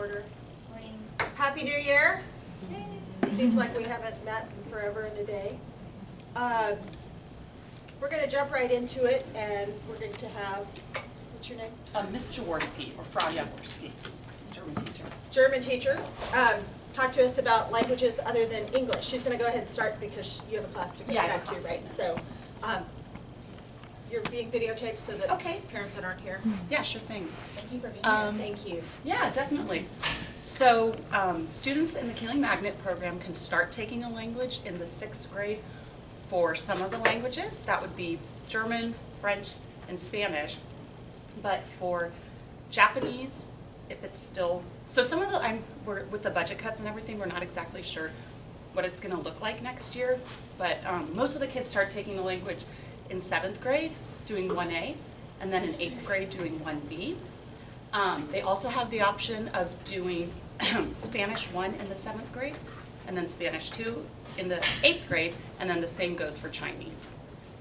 order. Morning. Happy New Year. Hey. Seems like we haven't met in forever and a day. We're going to jump right into it, and we're going to have, what's your name? Miss Jaworski, or Frau Jaworski, German teacher. German teacher. Talk to us about languages other than English. She's going to go ahead and start because you have a class to go back to, right? So you're being videotaped so that parents that aren't here. Yeah, sure thing. Thank you for being here. Thank you. Yeah, definitely. So students in the KMAG Magnet program can start taking a language in the 6th grade for some of the languages. That would be German, French, and Spanish. But for Japanese, if it's still, so some of the, with the budget cuts and everything, we're not exactly sure what it's going to look like next year. But most of the kids start taking the language in 7th grade, doing 1A, and then in 8th grade, doing 1B. They also have the option of doing Spanish 1 in the 7th grade, and then Spanish 2 in the 8th grade, and then the same goes for Chinese.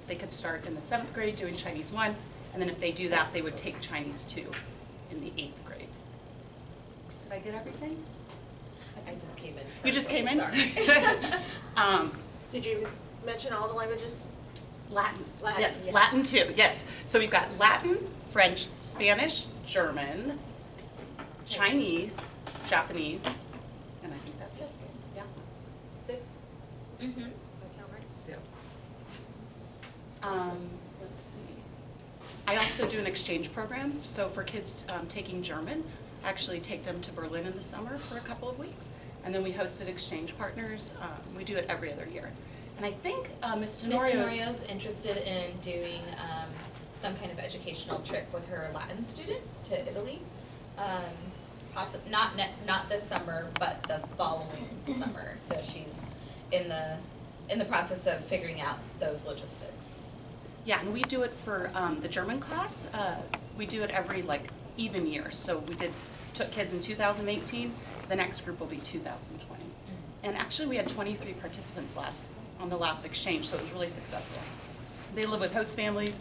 They could start in the 7th grade doing Chinese 1, and then if they do that, they would take Chinese 2 in the 8th grade. Did I get everything? I just came in. You just came in? Sorry. Did you mention all the languages? Latin. Latin, Yes, yes. Latin too, yes. So we've got Latin, French, Spanish, German, Chinese, Japanese, and I think that's it. Yeah. 6? Mm-hmm. I count right? Yeah. Let's see. I also do an exchange program. So for kids taking German, I actually take them to Berlin in the summer for a couple of weeks. And then we hosted exchange partners. We do it every other year. And I think Ms. Tenorio's interested in doing some kind of educational trip with her Latin students to Italy. Not this summer, but the following summer. So she's in the process of figuring out those logistics. Yeah, and we do it for the German class. We do it every even year. So we took kids in 2018. The next group will be 2020. And actually, we had 23 participants on the last exchange, so it was really successful. They live with host families,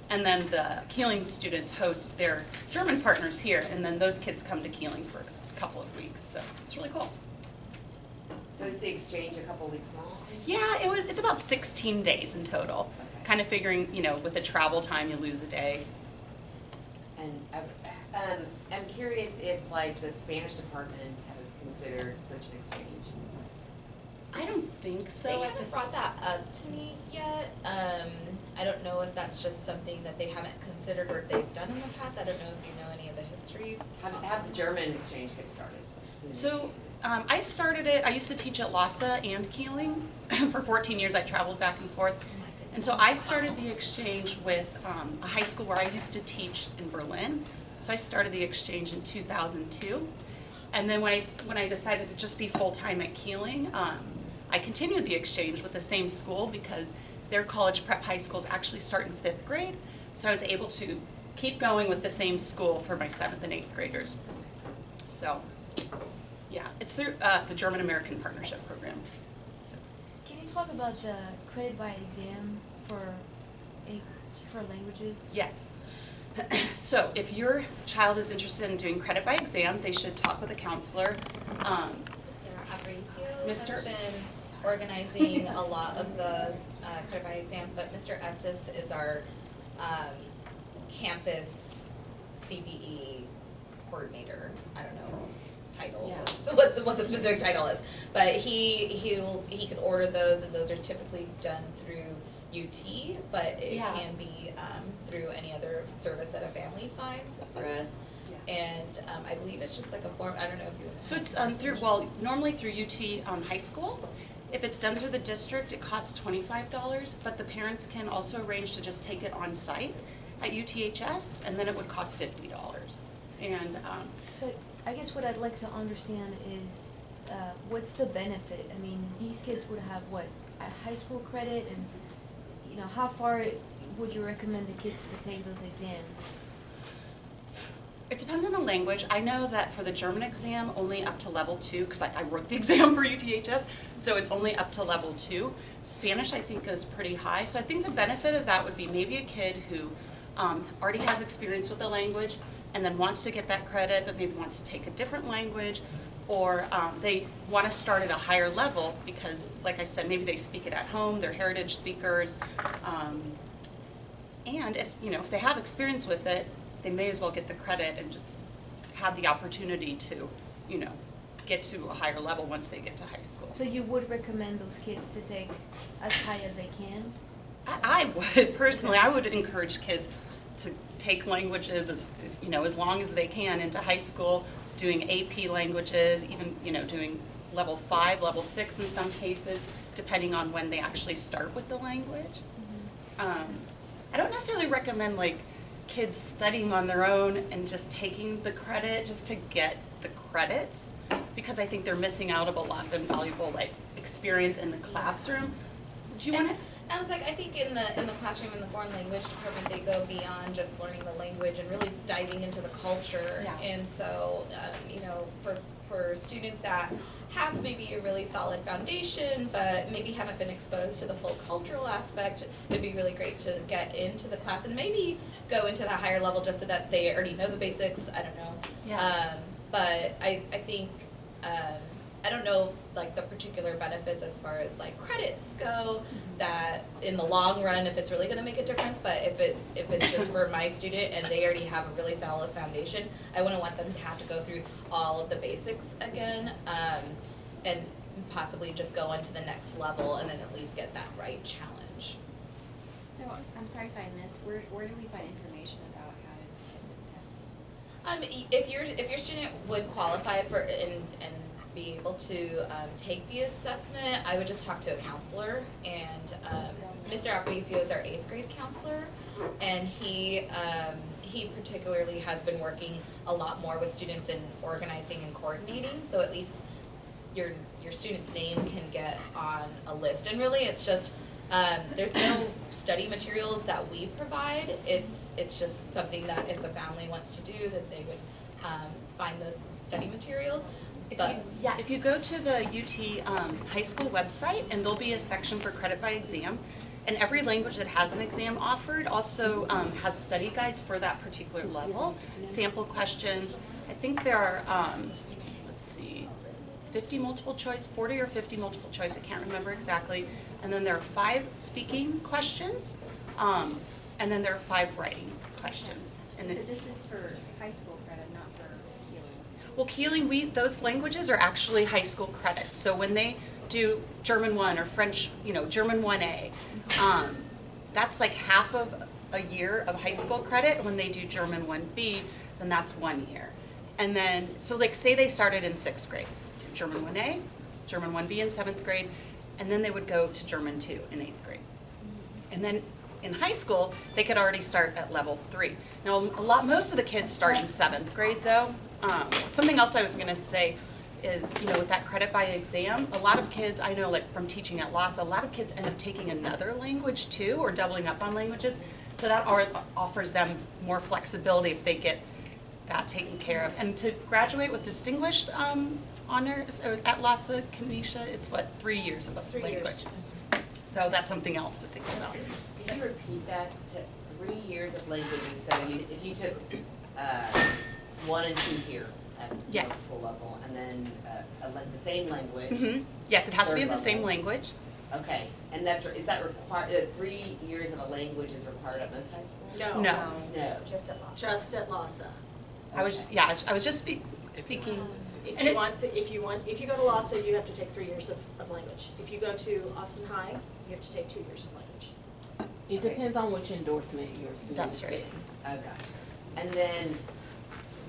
and then the Keeling students host their German partners here, and then those kids come to Keeling for a couple of weeks. So it's really cool. So is the exchange a couple weeks long? Yeah, it's about 16 days in total. Okay. Kind of figuring, with the travel time, you lose a day. And I'm curious if the Spanish department has considered such an exchange. I don't think so. They haven't brought that up to me yet. I don't know if that's just something that they haven't considered or they've done in the past. I don't know if you know any of the history. How did the German exchange get started? So I started it, I used to teach at Lhasa and Keeling. For 14 years I traveled back and forth. Oh my goodness. And so I started the exchange with a high school where I used to teach in Berlin. So I started the exchange in 2002. And then when I decided to just be full-time at Keeling, I continued the exchange with the same school because their college prep high schools actually start in 5th grade. So I was able to keep going with the same school for my 7th and 8th graders. So, yeah, it's through the German-American Partnership Program. So. Can you talk about the credit by exam for languages? Yes. So if your child is interested in doing credit by exam, they should talk with a counselor. Mr. Aparicio Mr. has been organizing a lot of the credit by exams, but Mr. Estes is our campus CBE coordinator. I don't know title, what the specific title is, but he could order those, and those are typically done through UT, but it can be through any other service that a family finds for us. Yeah. And I believe it's just like a form. I don't know if you. So it's normally through UT high school. If it's done through the district, it costs $25, but the parents can also arrange to just take it on site at UTHS, and then it would cost $50. And So I guess what I'd like to understand is what's the benefit? I mean, these kids would have a high school credit, and how far would you recommend the kids to take those exams? it depends on the language. I know that for the German exam, only up to level 2, because I wrote the exam for UTHS, so it's only up to level 2. Spanish, I think, goes pretty high. So I think the benefit of that would be maybe a kid who already has experience with the language, and then wants to get that credit, but maybe wants to take a different language, or they want to start at a higher level because, like I said, maybe they speak it at home, they're heritage speakers, and if they have experience with it, they may as well get the credit and just have the opportunity to, get to a higher level once they get to high school. So you would recommend those kids to take as high as they can? I would personally. I would encourage kids to take languages as long as they can into high school, doing AP languages, even doing level 5, level 6 in some cases, depending on when they actually start with the language. I don't necessarily recommend kids studying on their own and just taking the credit just to get the credits, because I think they're missing out of a lot of invaluable experience in the classroom. Do you want to? I think in the classroom in the foreign language department, they go beyond just learning the language and really diving into the culture. Yeah. And so, for students that have maybe a really solid foundation, but maybe haven't been exposed to the full cultural aspect, it'd be really great to get into the class and maybe go into that higher level just so that they already know the basics. I don't know. Yeah. But I think, I don't know the particular benefits as far as credits go, that in the long run if it's really going to make a difference, but if it's just for my student and they already have a really solid foundation, I wouldn't want them to have to go through all of the basics again, and possibly just go on to the next level and then at least get that right challenge. So, I'm sorry if I missed, where do we find information about how to take this test? If your student would qualify for and be able to take the assessment, I would just talk to a counselor, and Mr. Aparicio is our 8th grade counselor, and he particularly has been working a lot more with students in organizing and coordinating, so at least your student's name can get on a list. And really it's just there's no study materials that we provide. It's just something that if the family wants to do, that they would find those study materials. If you go to the UT high school website, and there'll be a section for credit by exam, and every language that has an exam offered also has study guides for that particular level, sample questions. I think there are, 50 multiple choice, 40 or 50 multiple choice, I can't remember exactly. And then there are 5 speaking questions, and then there are 5 writing questions. So this is for high school credit, not for Keeling? Well, Keeling, those languages are actually high school credits. So when they do German 1 or French, German 1A, that's half of a year of high school credit. When they do German 1B, then that's 1 year. And then, so say they started in 6th grade, do German 1A, German 1B in 7th grade, and then they would go to German 2 in 8th grade. And then in high school, they could already start at level 3. Now, most of the kids start in 7th grade though. Something else I was gonna say is, with that credit by exam, a lot of kids, I know from teaching at LASA, a lot of kids end up taking another language too, or doubling up on languages. So that offers them more flexibility if they get that taken care of. And to graduate with distinguished honors at LASA, Kenesha, it's 3 years of a language. So that's something else to think about. Could you repeat that to 3 years of languages? So if you took 1 and 2 here at Yes. middle school level, and then the same language. Mm-hmm. Yes, it has to be of the Third same level. language. Okay, and is that required? 3 years of a language is required at most high schools? No. No. Just at law. Just at LASA. I was just speaking. If And you go to LASA, you have to take 3 years of language. If you go to Austin High, you have to take 2 years of language. It depends on which endorsement your student That's is right. getting. Oh, gotcha. And then,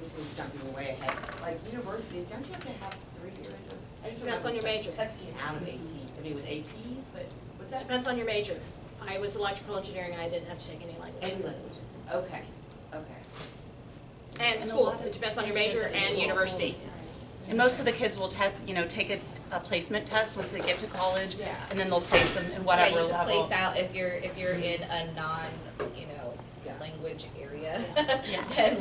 this is jumping way ahead, universities, don't you have to have 3 years of? I just Depends on your remember major. Testing out of AP, with APs, but what's that? Depends on your major. I was electrical engineering, I didn't have to take any language. Any languages, okay. And school, it depends on your major and university. And most of the kids will take a placement test once they get to college, Yeah. and then they'll place them in whatever Yeah, you can level. place out if you're in a non, language area. Yeah. Then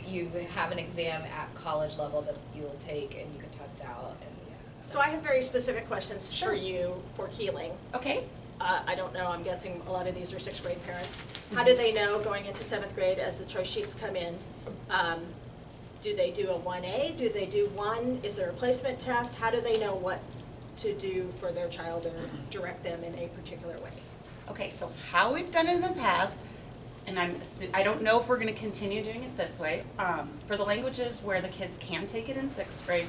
you have an exam at college level that you'll take and you can test out. And So I have very specific questions Sure. for you for Keeling. Okay. I don't know, I'm guessing a lot of these are 6th grade parents. How do they know going into 7th grade as the choice sheets come in Do they do a 1A? Do they do 1? Is there a placement test? How do they know what to do for their child or direct them in a particular way? Okay, so how we've done it in the past, and I don't know if we're going to continue doing it this way. For the languages where the kids can take it in 6th grade,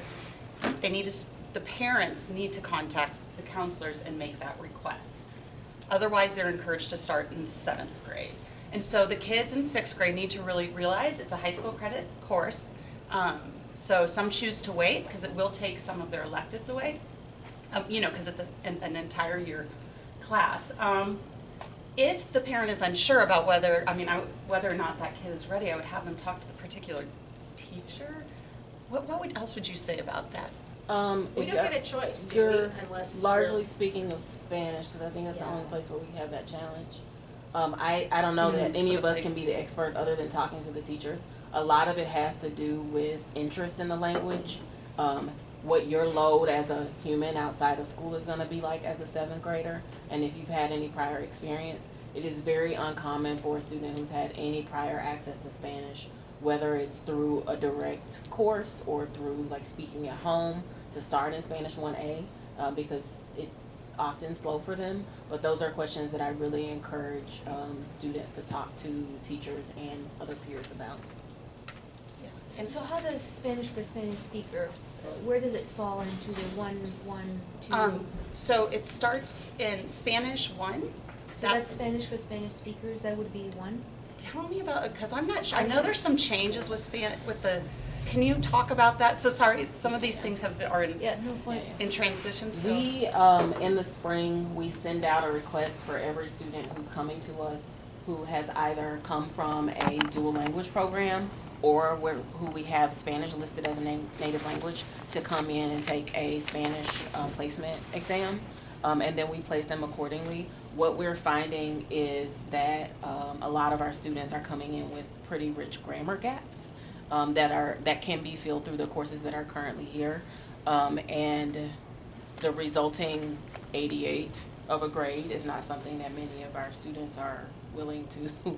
the parents need to contact the counselors and make that request. Otherwise, they're encouraged to start in the 7th grade. And so the kids in 6th grade need to really realize it's a high school credit course. So some choose to wait because it will take some of their electives away, because it's an entire year class. If the parent is unsure about whether or not that kid is ready, I would have them talk to the particular teacher. What else would you say about that? We don't get a choice, do we? Unless largely speaking of Spanish, because I think that's the only place where we have that challenge. I don't know that any of us can be the expert other than talking to the teachers. A lot of it has to do with interest in the language, what your load as a human outside of school is going to be like as a 7th grader, and if you've had any prior experience. It is very uncommon for a student who's had any prior access to Spanish, whether it's through a direct course or through like speaking at home, to start in Spanish 1A, because it's often slow for them. But those are questions that I really encourage students to talk to teachers and other peers about. Yes. And so how does Spanish for Spanish speaker, where does it fall into the 1, 2? So it starts in Spanish 1. So that's Spanish for Spanish speakers, that would be 1? Tell me about it, because I'm not sure. I know there's some changes with can you talk about that? So sorry, some of these things are in transition. So. We, in the spring, we send out a request for every student who's coming to us who has either come from a dual language program or who we have Spanish listed as a native language to come in and take a Spanish placement exam, and then we place them accordingly. What we're finding is that a lot of our students are coming in with pretty rich grammar gaps that can be filled through the courses that are currently here, and the resulting 88 of a grade is not something that many of our students are willing to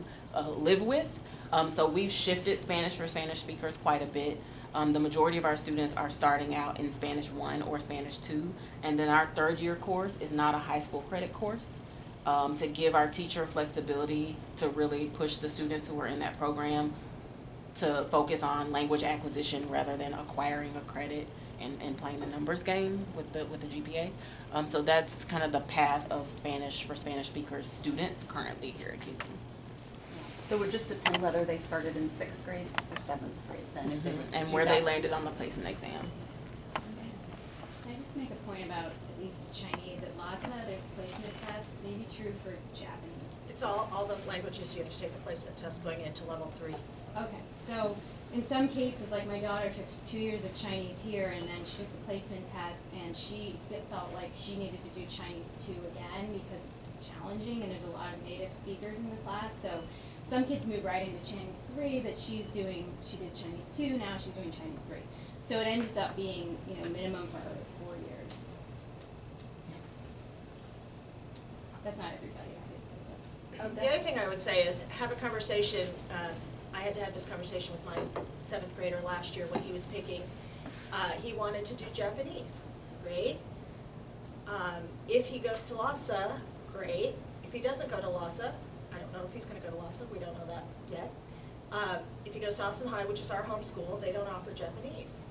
live with. So we've shifted Spanish for Spanish speakers quite a bit. The majority of our students are starting out in Spanish 1 or Spanish 2, and then our 3rd year course is not a high school credit course, to give our teacher flexibility to really push the students who are in that program to focus on language acquisition rather than acquiring a credit and playing the numbers game with the GPA. So that's kind of the path of Spanish for Spanish speakers students currently here at KMAG. So it would just depend whether they started in 6th grade or 7th grade then. If they would And do where that. they landed on the placement exam. Okay. Can I just make a point about at least Chinese at LASA, there's placement tests, maybe true for Japanese. It's all the languages you have to take a placement test going into level 3. Okay, so in some cases, like my daughter took 2 years of Chinese here and then she took the placement test and she felt like she needed to do Chinese 2 again because it's challenging and there's a lot of native speakers in the class. So some kids move right into Chinese 3, but she did Chinese 2, now she's doing Chinese 3. So it ends up being, minimum for her is 4 years. That's not everybody, obviously. But The other thing I would say is have a conversation. I had to have this conversation with my 7th grader last year when he was picking. He wanted to do Japanese. Great. If he goes to LASA, great. If he doesn't go to LASA, I don't know if he's going to go to LASA. We don't know that yet. If he goes to Austin High, which is our home school, they don't offer Japanese.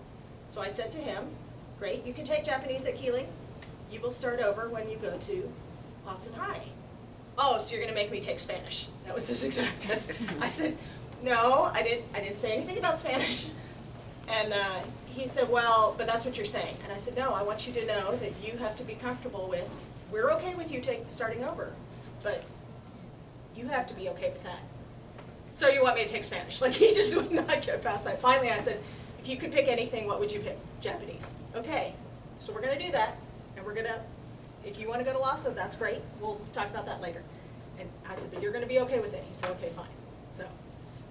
So I said to him, great, you can take Japanese at Keeling. You will start over when you go to Austin High. Oh, so you're going to make me take Spanish. That was his exact. I said, no, I didn't say anything about Spanish. And he said, well, but that's what you're saying. And I said, no, I want you to know that you have to be comfortable with, we're okay with you starting over, but you have to be okay with that. So you want me to take Spanish? Like, he just would not get past that. Finally, I said, if you could pick anything, what would you pick? Japanese. Okay, so we're going to do that, and we're going to, if you want to go to LASA, that's great. We'll talk about that later. And I said, but you're going to be okay with it. He said, okay, fine. So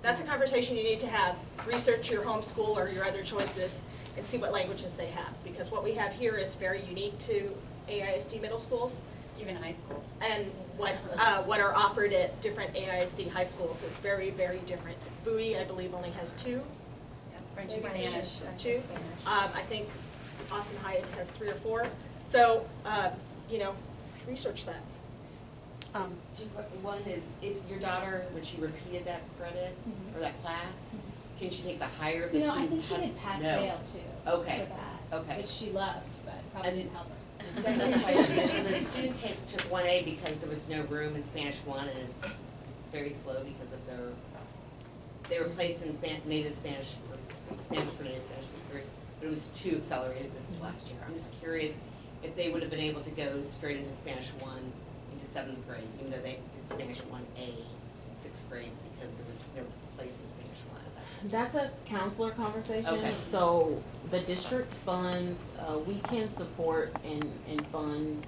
that's a conversation you need to have. Research your home school or your other choices and see what languages they have. Because what we have here is very unique to AISD middle schools. Even high schools. And what are offered at different AISD high schools is very, very different. Bowie, I believe, only has 2. French Spanish. 2. I think Austin High has 3 or 4. So, you know, research that. One is, if your daughter, when she repeated that credit or that class, can she take the higher of the two? I think she did pass fail too. Okay. For that. Okay. Which she loved, but probably didn't help her. The second question is, if the student took 1A because there was no room in Spanish 1 and it's very slow because of they were placed in native Spanish for native Spanish speakers, but it was too accelerated this last year. I'm just curious if they would have been able to go straight into Spanish 1 into 7th grade, even though they did Spanish 1A in 6th grade because there was no place in Spanish 1 at that. That's a counselor conversation. Okay. So the district funds, we can support and fund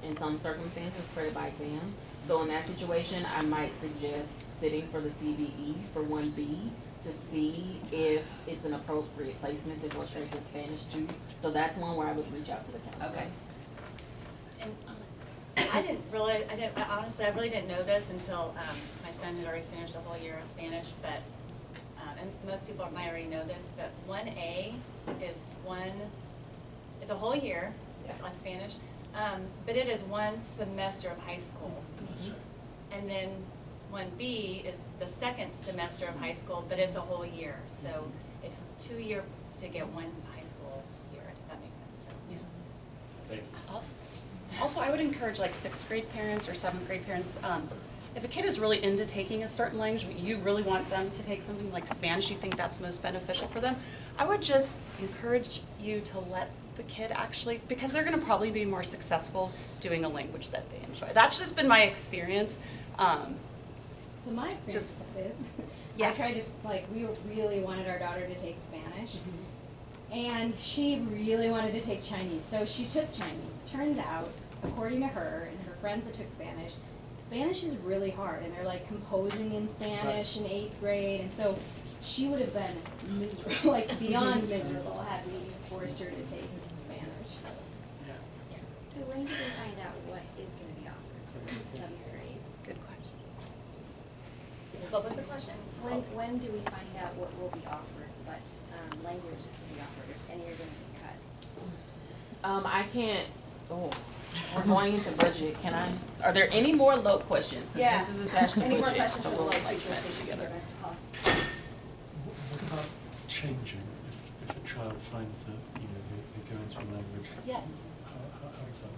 in some circumstances credit by exam. So in that situation, I might suggest sitting for the CBE for 1B to see if it's an appropriate placement to go straight to Spanish 2. So that's one where I would reach out to the counselor. Okay. And honestly, I really didn't know this until my son had already finished a whole year of Spanish, but, and most people might already know this, but 1A is it's a whole year on Spanish, but it is 1 semester of high school. And then 1B is the 2nd semester of high school, but it's a whole year. So it's 2 years to get 1 high school year, if that makes sense. So. Yeah. Thank you. Also, I would encourage like 6th grade parents or 7th grade parents, if a kid is really into taking a certain language, but you really want them to take something like Spanish, you think that's most beneficial for them, I would just encourage you to let the kid actually, because they're going to probably be more successful doing a language that they enjoy. That's just been my experience. So my experience with this, Yeah. I tried to, we really wanted our daughter to take Spanish, and she really wanted to take Chinese, so she took Chinese. Turns out, according to her and her friends that took Spanish, Spanish is really hard, and they're like composing in Spanish in 8th grade, and so she would have been miserable, like beyond miserable had we forced her to take Spanish. So. So when do we find out what is going to be offered in 7th grade? Good question. What was the question? When do we find out what will be offered, what languages will be offered, if any are going to be cut? I can't, we're going into budget. Are there any more LOPE questions? 'Cause Yeah. this is attached to Any more budget, questions so for the we'll LOPE like teachers that so she can together. go back to class? What about changing if a child finds that, they go into a language? Yes. How does that work?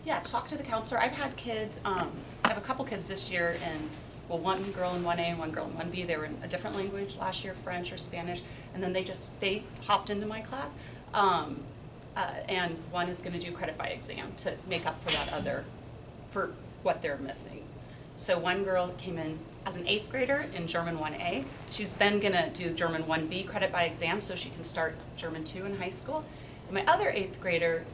Yeah, talk to the counselor. I've had kids, I have a couple kids this year, and one girl in 1A and one girl in 1B, they were in a different language last year, French or Spanish, and then they hopped into my class. And one is going to do credit by exam to make up for that for what they're missing. So one girl came in as an 8th grader in German 1A. She's then going to do German 1B credit by exam so she can start German 2 in high school. And my other 8th grader,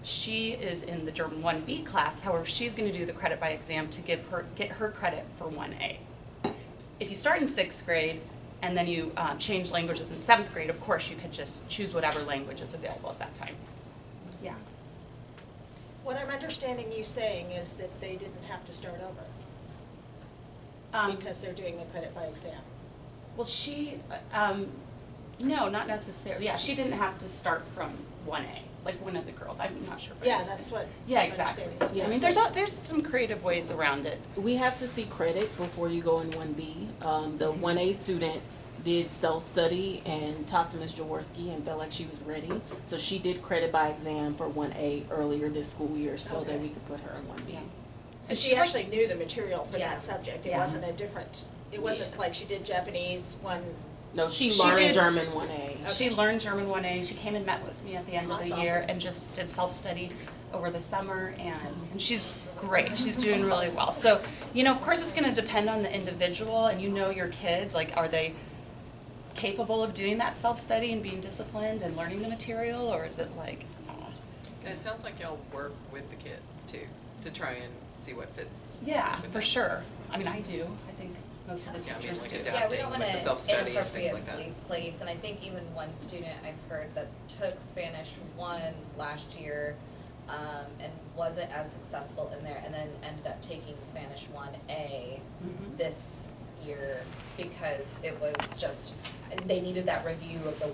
she is in the German 1B class. However, she's going to do the credit by exam to get her credit for 1A. If you start in 6th grade and then you change languages in 7th grade, of course you could just choose whatever language is available at that time. Yeah. What I'm understanding you saying is that they didn't have to start over because they're doing the credit by exam. Well, no, not necessarily. Yeah, she didn't have to start from 1A, like one of the girls. I'm not sure if I Yeah, understand. that's what Yeah, I'm exactly. understanding you Yeah, I mean, there's some creative ways around it. We have to see credit before you go in 1B. The 1A student did self-study and talked to Ms. Jaworski and felt like she was ready. So she did credit by exam for 1A earlier this school year so that we could put her in 1B. Yeah. So she actually knew the material for Yeah. that subject. It Yeah. wasn't it wasn't like she did Japanese one. No, she She learned did- German 1A. She learned German 1A. She came and met with me at the end of That's the year awesome. and just did self-study over the summer, and she's great. She's doing really well. So, of course it's going to depend on the individual, and your kids, like, are they capable of doing that self-study and being disciplined and learning the material, or is it like, And it sounds like y'all work with the kids too, to try and see what fits. yeah, with for them. sure. I mean, I do. I think most of the Yeah, I mean, teachers like do. adapting Yeah, we don't with want the to self-study and things like that. inappropriately place, and I think even one student I've heard that took Spanish 1 last year, and wasn't as successful in there, and then ended up taking Spanish 1A Mhm. this year because it was just, they needed that review of the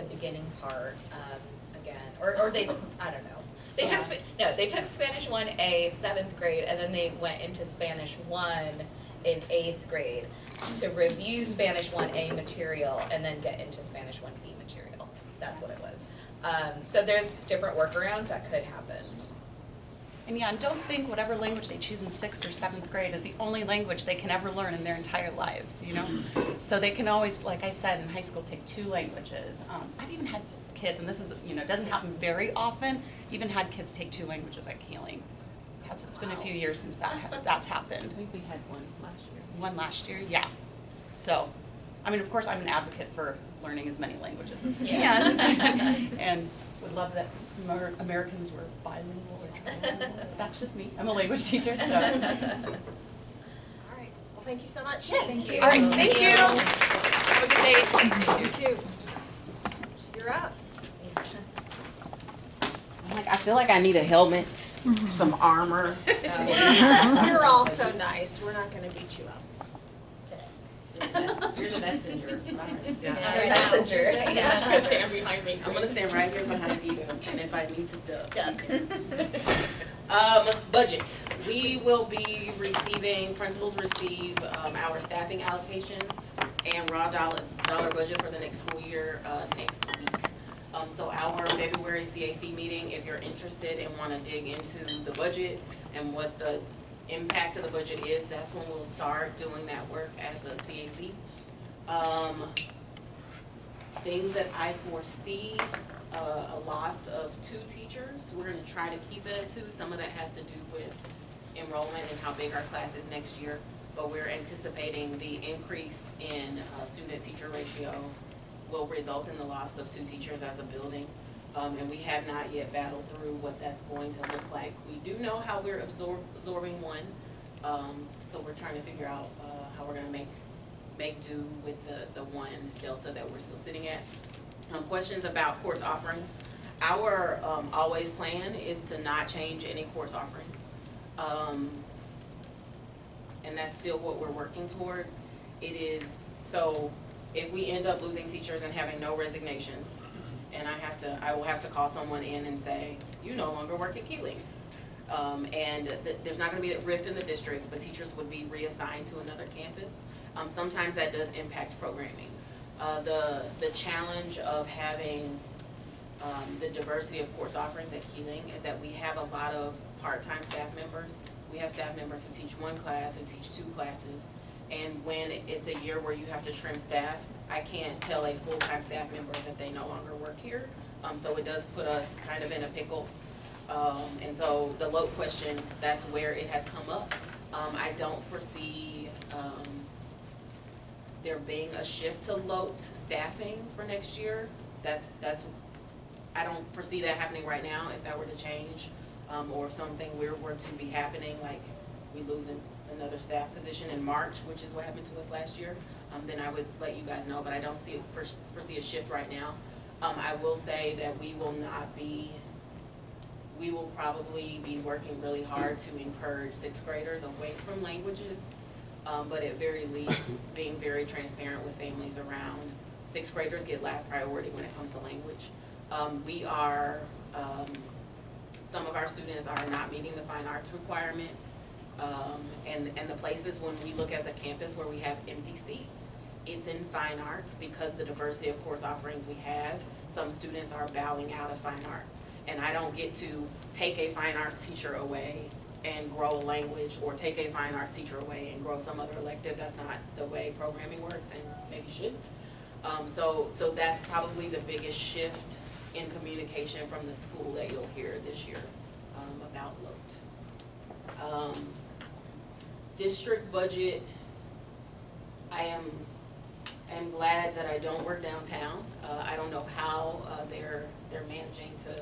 beginning part, again, or they, I don't know. They took, they took Spanish 1A 7th grade, and then they went into Spanish 1 in 8th grade to review Spanish 1A material and then get into Spanish 1B material. That's what it was. So there's different workarounds that could happen. And yeah, and don't think whatever language they choose in 6th or 7th grade is the only language they can ever learn in their entire lives, you know? So they can always, like I said, in high school, take 2 languages. I've even had kids, and this is, you know, it doesn't happen very often, even had kids take 2 languages at Keeling. It's been a few years since that's happened. I think we had one last year. One last year, yeah. So, I mean, of course, I'm an advocate for learning as many languages as we can, and would love that more Americans were bilingual or trilingual. That's just me. I'm a language teacher, so. All right, well, thank you so much. Yes. Thank you. All right, thank you. Have a good day. You too. You're up. I feel like I need a helmet, some armor. You're all so nice. We're not gonna beat you up. You're the messenger. Another messenger. Yeah. She's gonna stand behind me. I'm gonna stand right here behind you, and if I need to duck. Duck. Budget. We will be receiving, principals receive our staffing allocation and raw dollar budget for the next school year next week. So our February CAC meeting, if you're interested and want to dig into the budget and what the impact of the budget is, that's when we'll start doing that work as a CAC. Things that I foresee, a loss of 2 teachers. We're going to try to keep it at 2. Some of that has to do with enrollment and how big our class is next year, but we're anticipating the increase in student-teacher ratio will result in the loss of 2 teachers as a building. And we have not yet battled through what that's going to look like. We do know how we're absorbing 1, so we're trying to figure out how we're gonna make do with the 1 delta that we're still sitting at. Questions about course offerings. Our always plan is to not change any course offerings. And that's still what we're working towards. It is, so if we end up losing teachers and having no resignations, and I will have to call someone in and say, you no longer work at Keeling. And there's not gonna be a rift in the district, but teachers would be reassigned to another campus. Sometimes that does impact programming. The challenge of having the diversity of course offerings at Keeling is that we have a lot of part-time staff members. We have staff members who teach 1 class, who teach 2 classes. And when it's a year where you have to trim staff, I can't tell a full-time staff member that they no longer work here. So it does put us kind of in a pickle. And so the LOAT question, that's where it has come up. I don't foresee there being a shift to LOAT staffing for next year. I don't foresee that happening right now. If that were to change, or if something were to be happening, like we lose another staff position in March, which is what happened to us last year, then I would let you guys know, but I don't foresee a shift right now. I will say that we will probably be working really hard to encourage 6th graders away from languages, but at very least being very transparent with families around 6th graders get last priority when it comes to language. Some of our students are not meeting the fine arts requirement. And the places when we look as a campus where we have empty seats, it's in fine arts because the diversity of course offerings we have. Some students are bowing out of fine arts, and I don't get to take a fine arts teacher away and grow a language, or take a fine arts teacher away and grow some other elective. That's not the way programming works, and maybe shouldn't. So that's probably the biggest shift in communication from the school that you'll hear this year about LOAT. District budget, I am glad that I don't work downtown. I don't know how they're managing to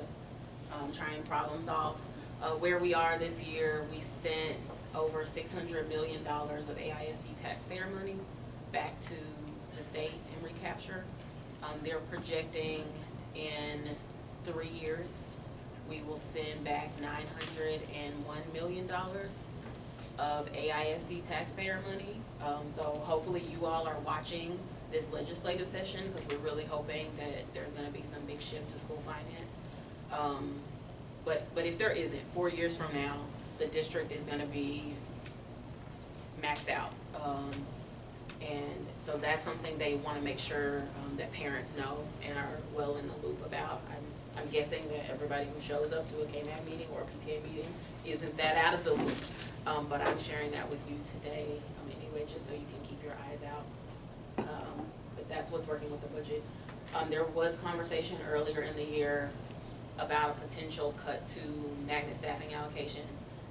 try and problem solve. Where we are this year, we sent over $600 million of AISD taxpayer money back to the state in recapture. They're projecting in 3 years, we will send back $901 million of AISD taxpayer money. So hopefully you all are watching this legislative session, because we're really hoping that there's gonna be some big shift to school finance. But if there isn't, 4 years from now, the district is gonna be maxed out. And so that's something they wanna make sure, that parents know and are well in the loop about. I'm guessing that everybody who shows up to a KMAG meeting or a PTA meeting isn't that out of the loop. But I'm sharing that with you today, anyway, just so you can keep your eyes out. But that's what's working with the budget. There was conversation earlier in the year about a potential cut to magnet staffing allocation.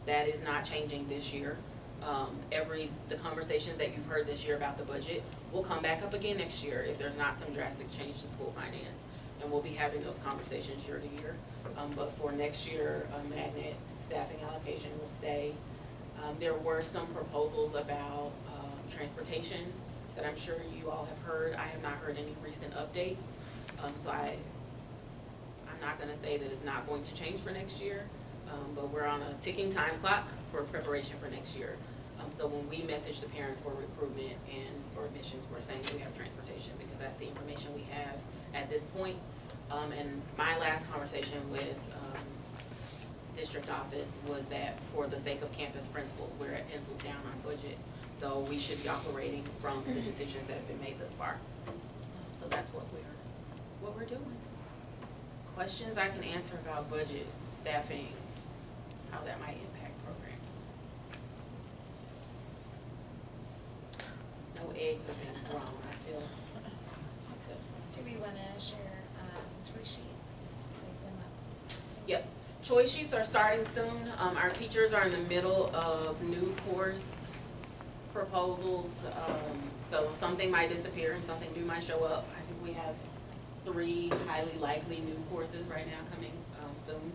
That is not changing this year. The conversations that you've heard this year about the budget will come back up again next year if there's not some drastic change to school finance. And we'll be having those conversations year to year. But for next year, magnet staffing allocation will stay. There were some proposals about transportation that I'm sure you all have heard. I have not heard any recent updates. So I'm not gonna say that it's not going to change for next year, but we're on a ticking time clock for preparation for next year. So when we message the parents for recruitment and for admissions, we're saying we have transportation because that's the information we have at this point. And my last conversation with district office was that for the sake of campus principals, we're at pencils down on budget. So we should be operating from the decisions that have been made thus far. So that's what we're doing. Questions I can answer about budget, staffing, how that might impact program. No eggs are being thrown, I feel successful. Do we wanna share, choice sheets, like when that's? Yep, choice sheets are starting soon. Our teachers are in the middle of new course proposals. So something might disappear and something new might show up. I think we have 3 highly likely new courses right now coming soon.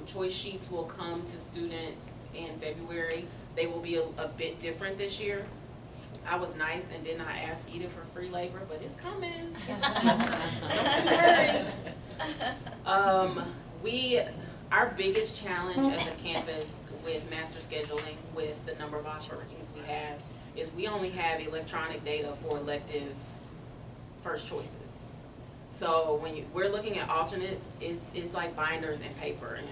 Choice sheets will come to students in February. They will be a bit different this year. I was nice and did not ask Eda for free labor, but it's coming. Don't worry. Our biggest challenge as a campus with master scheduling, with the number of opportunities we have, is we only have electronic data for electives first choices. So when we're looking at alternates, it's like binders and paper and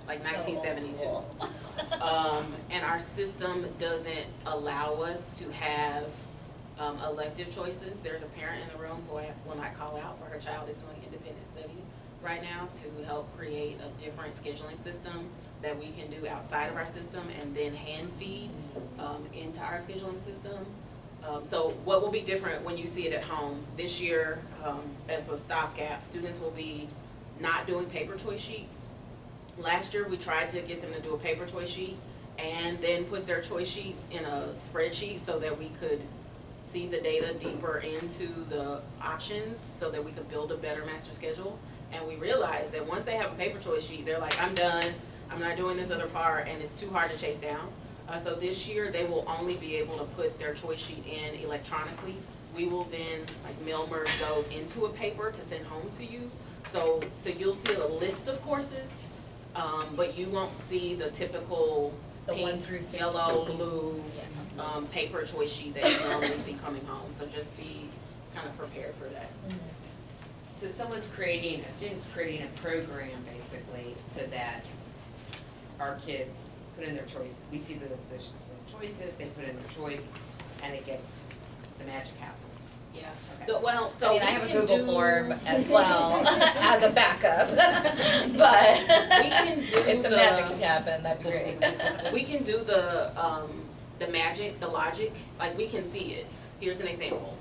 like So 1972. old school. And our system doesn't allow us to have elective choices. There's a parent in the room who I will not call out, but her child is doing independent study right now to help create a different scheduling system that we can do outside of our system and then hand feed into our scheduling system. So what will be different when you see it at home? This year, as a stopgap, students will be not doing paper choice sheets. Last year, we tried to get them to do a paper choice sheet and then put their choice sheets in a spreadsheet so that we could see the data deeper into the options so that we could build a better master schedule. And we realized that once they have a paper choice sheet, they're like, I'm done, I'm not doing this other part, and it's too hard to chase down. So this year, they will only be able to put their choice sheet in electronically. We will then mail merge those into a paper to send home to you. So you'll see a list of courses, but you won't see the typical The pink, 1 through 15. yellow, blue, Yeah. paper choice sheet that you normally see coming home. So just be kind of prepared for that. So a student's creating a program basically so that our kids put in their choice. We see the choices, they put in their choice, and it gets, the magic happens. Yeah. Okay. So I mean, I have a Google form as well as a backup, but we can do if some magic can happen, that'd be great. We can do the magic, the logic, like we can see it. Here's an example.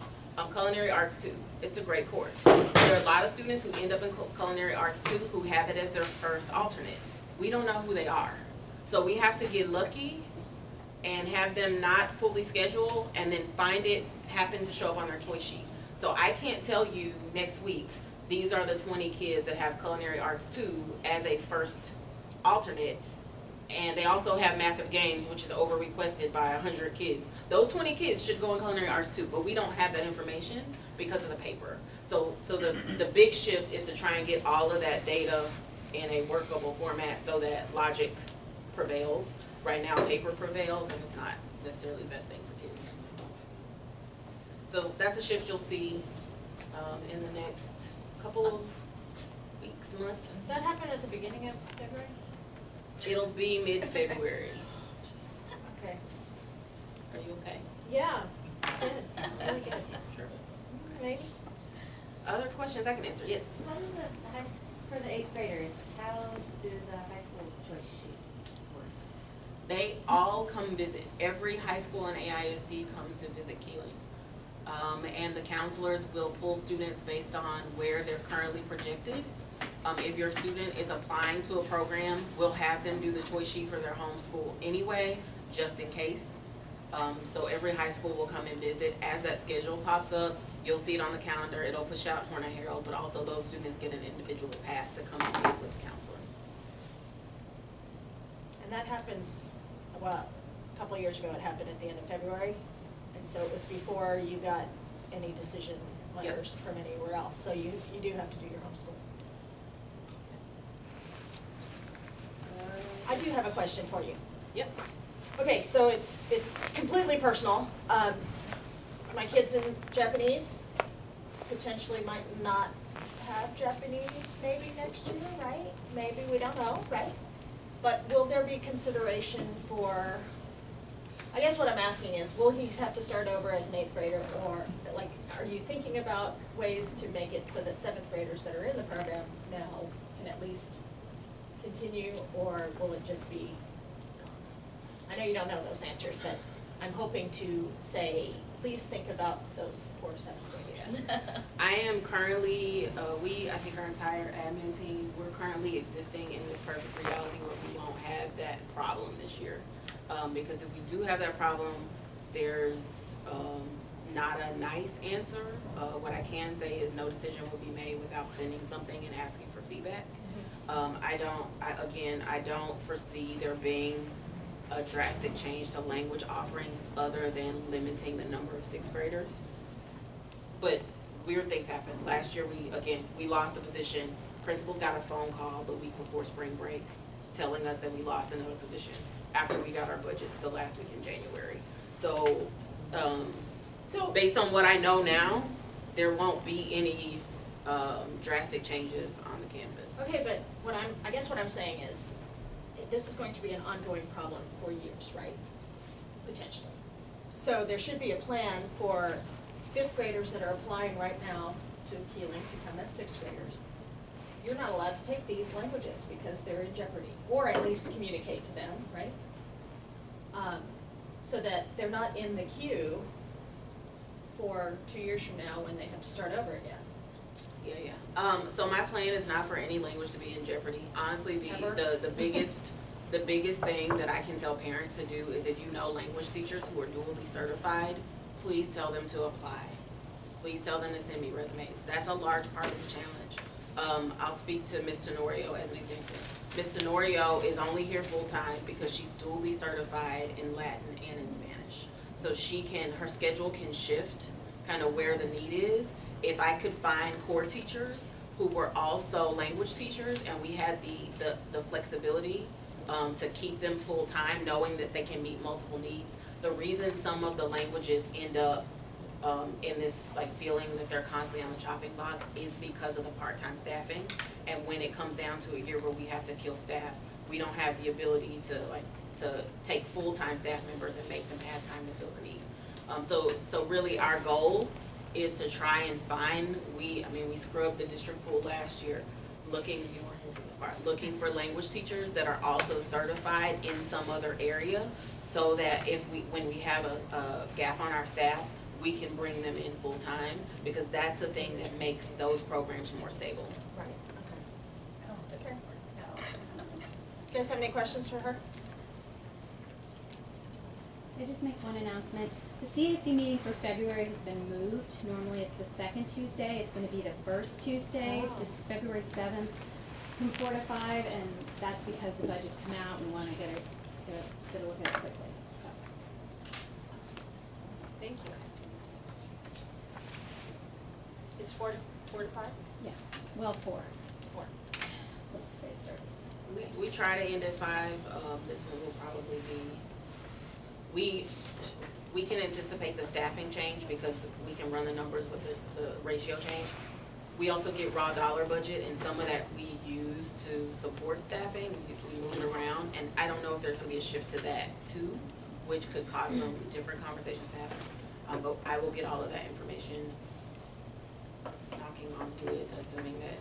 Culinary Arts 2, it's a great course. There are a lot of students who end up in Culinary Arts 2 who have it as their first alternate. We don't know who they are. So we have to get lucky and have them not fully scheduled and then find it happen to show up on their choice sheet. So I can't tell you next week, these are the 20 kids that have Culinary Arts 2 as a first alternate. And they also have Math of Games, which is over requested by 100 kids. Those 20 kids should go in Culinary Arts 2, but we don't have that information because of the paper. So the big shift is to try and get all of that data in a workable format so that logic prevails. Right now, paper prevails, and it's not necessarily the best thing for kids. So that's a shift you'll see, in the next couple of weeks, month. Does that happen at the beginning of February? It'll be mid-February. Okay. Are you okay? Yeah, good, really good. Sure. Maybe? Other questions I can answer? Yes. How do the for the 8th graders, how do the high school choice sheets work? They all come visit. Every high school in AISD comes to visit Keeling. And the counselors will pull students based on where they're currently projected. If your student is applying to a program, we'll have them do the choice sheet for their home school anyway, just in case. So every high school will come and visit. As that schedule pops up, you'll see it on the calendar. It'll push out Horner Herald, but also those students get an individual pass to come and meet with the counselor. And that happens, well, a couple of years ago, it happened at the end of February. And so it was before you got any decision letters from anywhere else. So you do have to do your homeschool. I do have a question for you. Yep. Okay, so it's completely personal. My kid's in Japanese, potentially might not have Japanese maybe next year, right? Maybe, we don't know, right? But will there be consideration for, I guess what I'm asking is, will he have to start over as an 8th grader, or like, are you thinking about ways to make it so that 7th graders that are in the program now can at least continue, or will it just be gone? I know you don't know those answers, but I'm hoping to say, please think about those poor 7th graders. I am currently, I think our entire admin team, we're currently existing in this perfect reality where we won't have that problem this year. Because if we do have that problem, there's not a nice answer. What I can say is no decision will be made without sending something and asking for feedback. I don't foresee there being a drastic change to language offerings other than limiting the number of 6th graders. But weird things happen. Last year we lost a position. Principals got a phone call the week before spring break telling us that we lost another position after we got our budgets the last week in January. So based on what I know now, there won't be any drastic changes on the campus. Okay, but I guess what I'm saying is, this is going to be an ongoing problem for years, right? Potentially. So there should be a plan for 5th graders that are applying right now to Keeling to come as 6th graders. You're not allowed to take these languages because they're in jeopardy, or at least communicate to them, right? So that they're not in the queue for 2 years from now when they have to start over again. Yeah. So my plan is not for any language to be in jeopardy. Honestly, the biggest thing that I can tell parents to do is, if you know language teachers who are dually certified, please tell them to apply. Please tell them to send me resumes. That's a large part of the challenge. I'll speak to Ms. Tenorio as an example. Ms. Tenorio is only here full-time because she's dually certified in Latin and in Spanish. So her schedule can shift kind of where the need is. If I could find core teachers who were also language teachers and we had the flexibility to keep them full-time, knowing that they can meet multiple needs. The reason some of the languages end up in this feeling that they're constantly on the chopping block is because of the part-time staffing. And when it comes down to a year where we have to kill staff, we don't have the ability to take full-time staff members and make them have time to fill the need. So really our goal is to try and find, we scrubbed the district pool last year looking for language teachers that are also certified in some other area, so that when we have a gap on our staff, we can bring them in full time, because that's the thing that makes those programs more stable. Right, okay. You guys have any questions for her? I just make one announcement. The CAC meeting for February has been moved. Normally it's the second Tuesday. It's going to be the first Tuesday, just February 7th, from 4 to 5, and that's because the budget's come out and we want to get a look at it quickly. So. Thank you. It's 4 to 5? Yeah, well, 4. 4. Let's just say it starts. We try to end at 5. This one will probably be we can anticipate the staffing change because we can run the numbers with the ratio change. We also get raw dollar budget, and some of that we use to support staffing. We move it around, and I don't know if there's going to be a shift to that too, which could cause some different conversations to happen. But I will get all of that information, knocking on wood, assuming that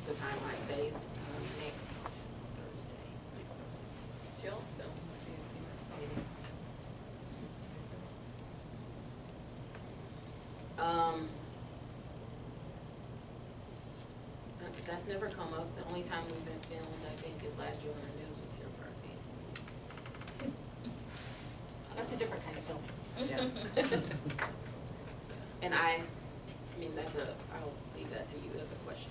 the timeline stays next Thursday. Jill, Phil, CAC meetings. That's never come up. The only time we've been filmed, I think, is last year when the news was here for our season. That's a different kind of filming. Yeah. And I mean, I'll leave that to you as a question.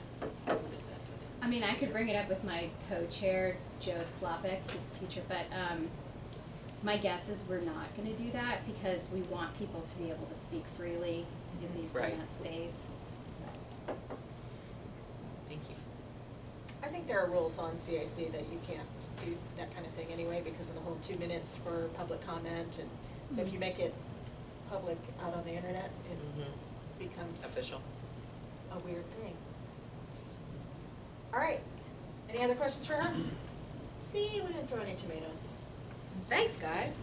I mean, I could bring it up with my co-chair, Joe Slopik, who's a teacher, but my guess is we're not gonna do that because we want people to be able to speak freely in that space. So. Thank you. I think there are rules on CAC that you can't do that kind of thing anyway because of the whole 2 minutes for public comment, and so if you make it public out on the internet, it becomes Official. a weird thing. All right, any other questions for her? See, we didn't throw any tomatoes. Thanks, guys.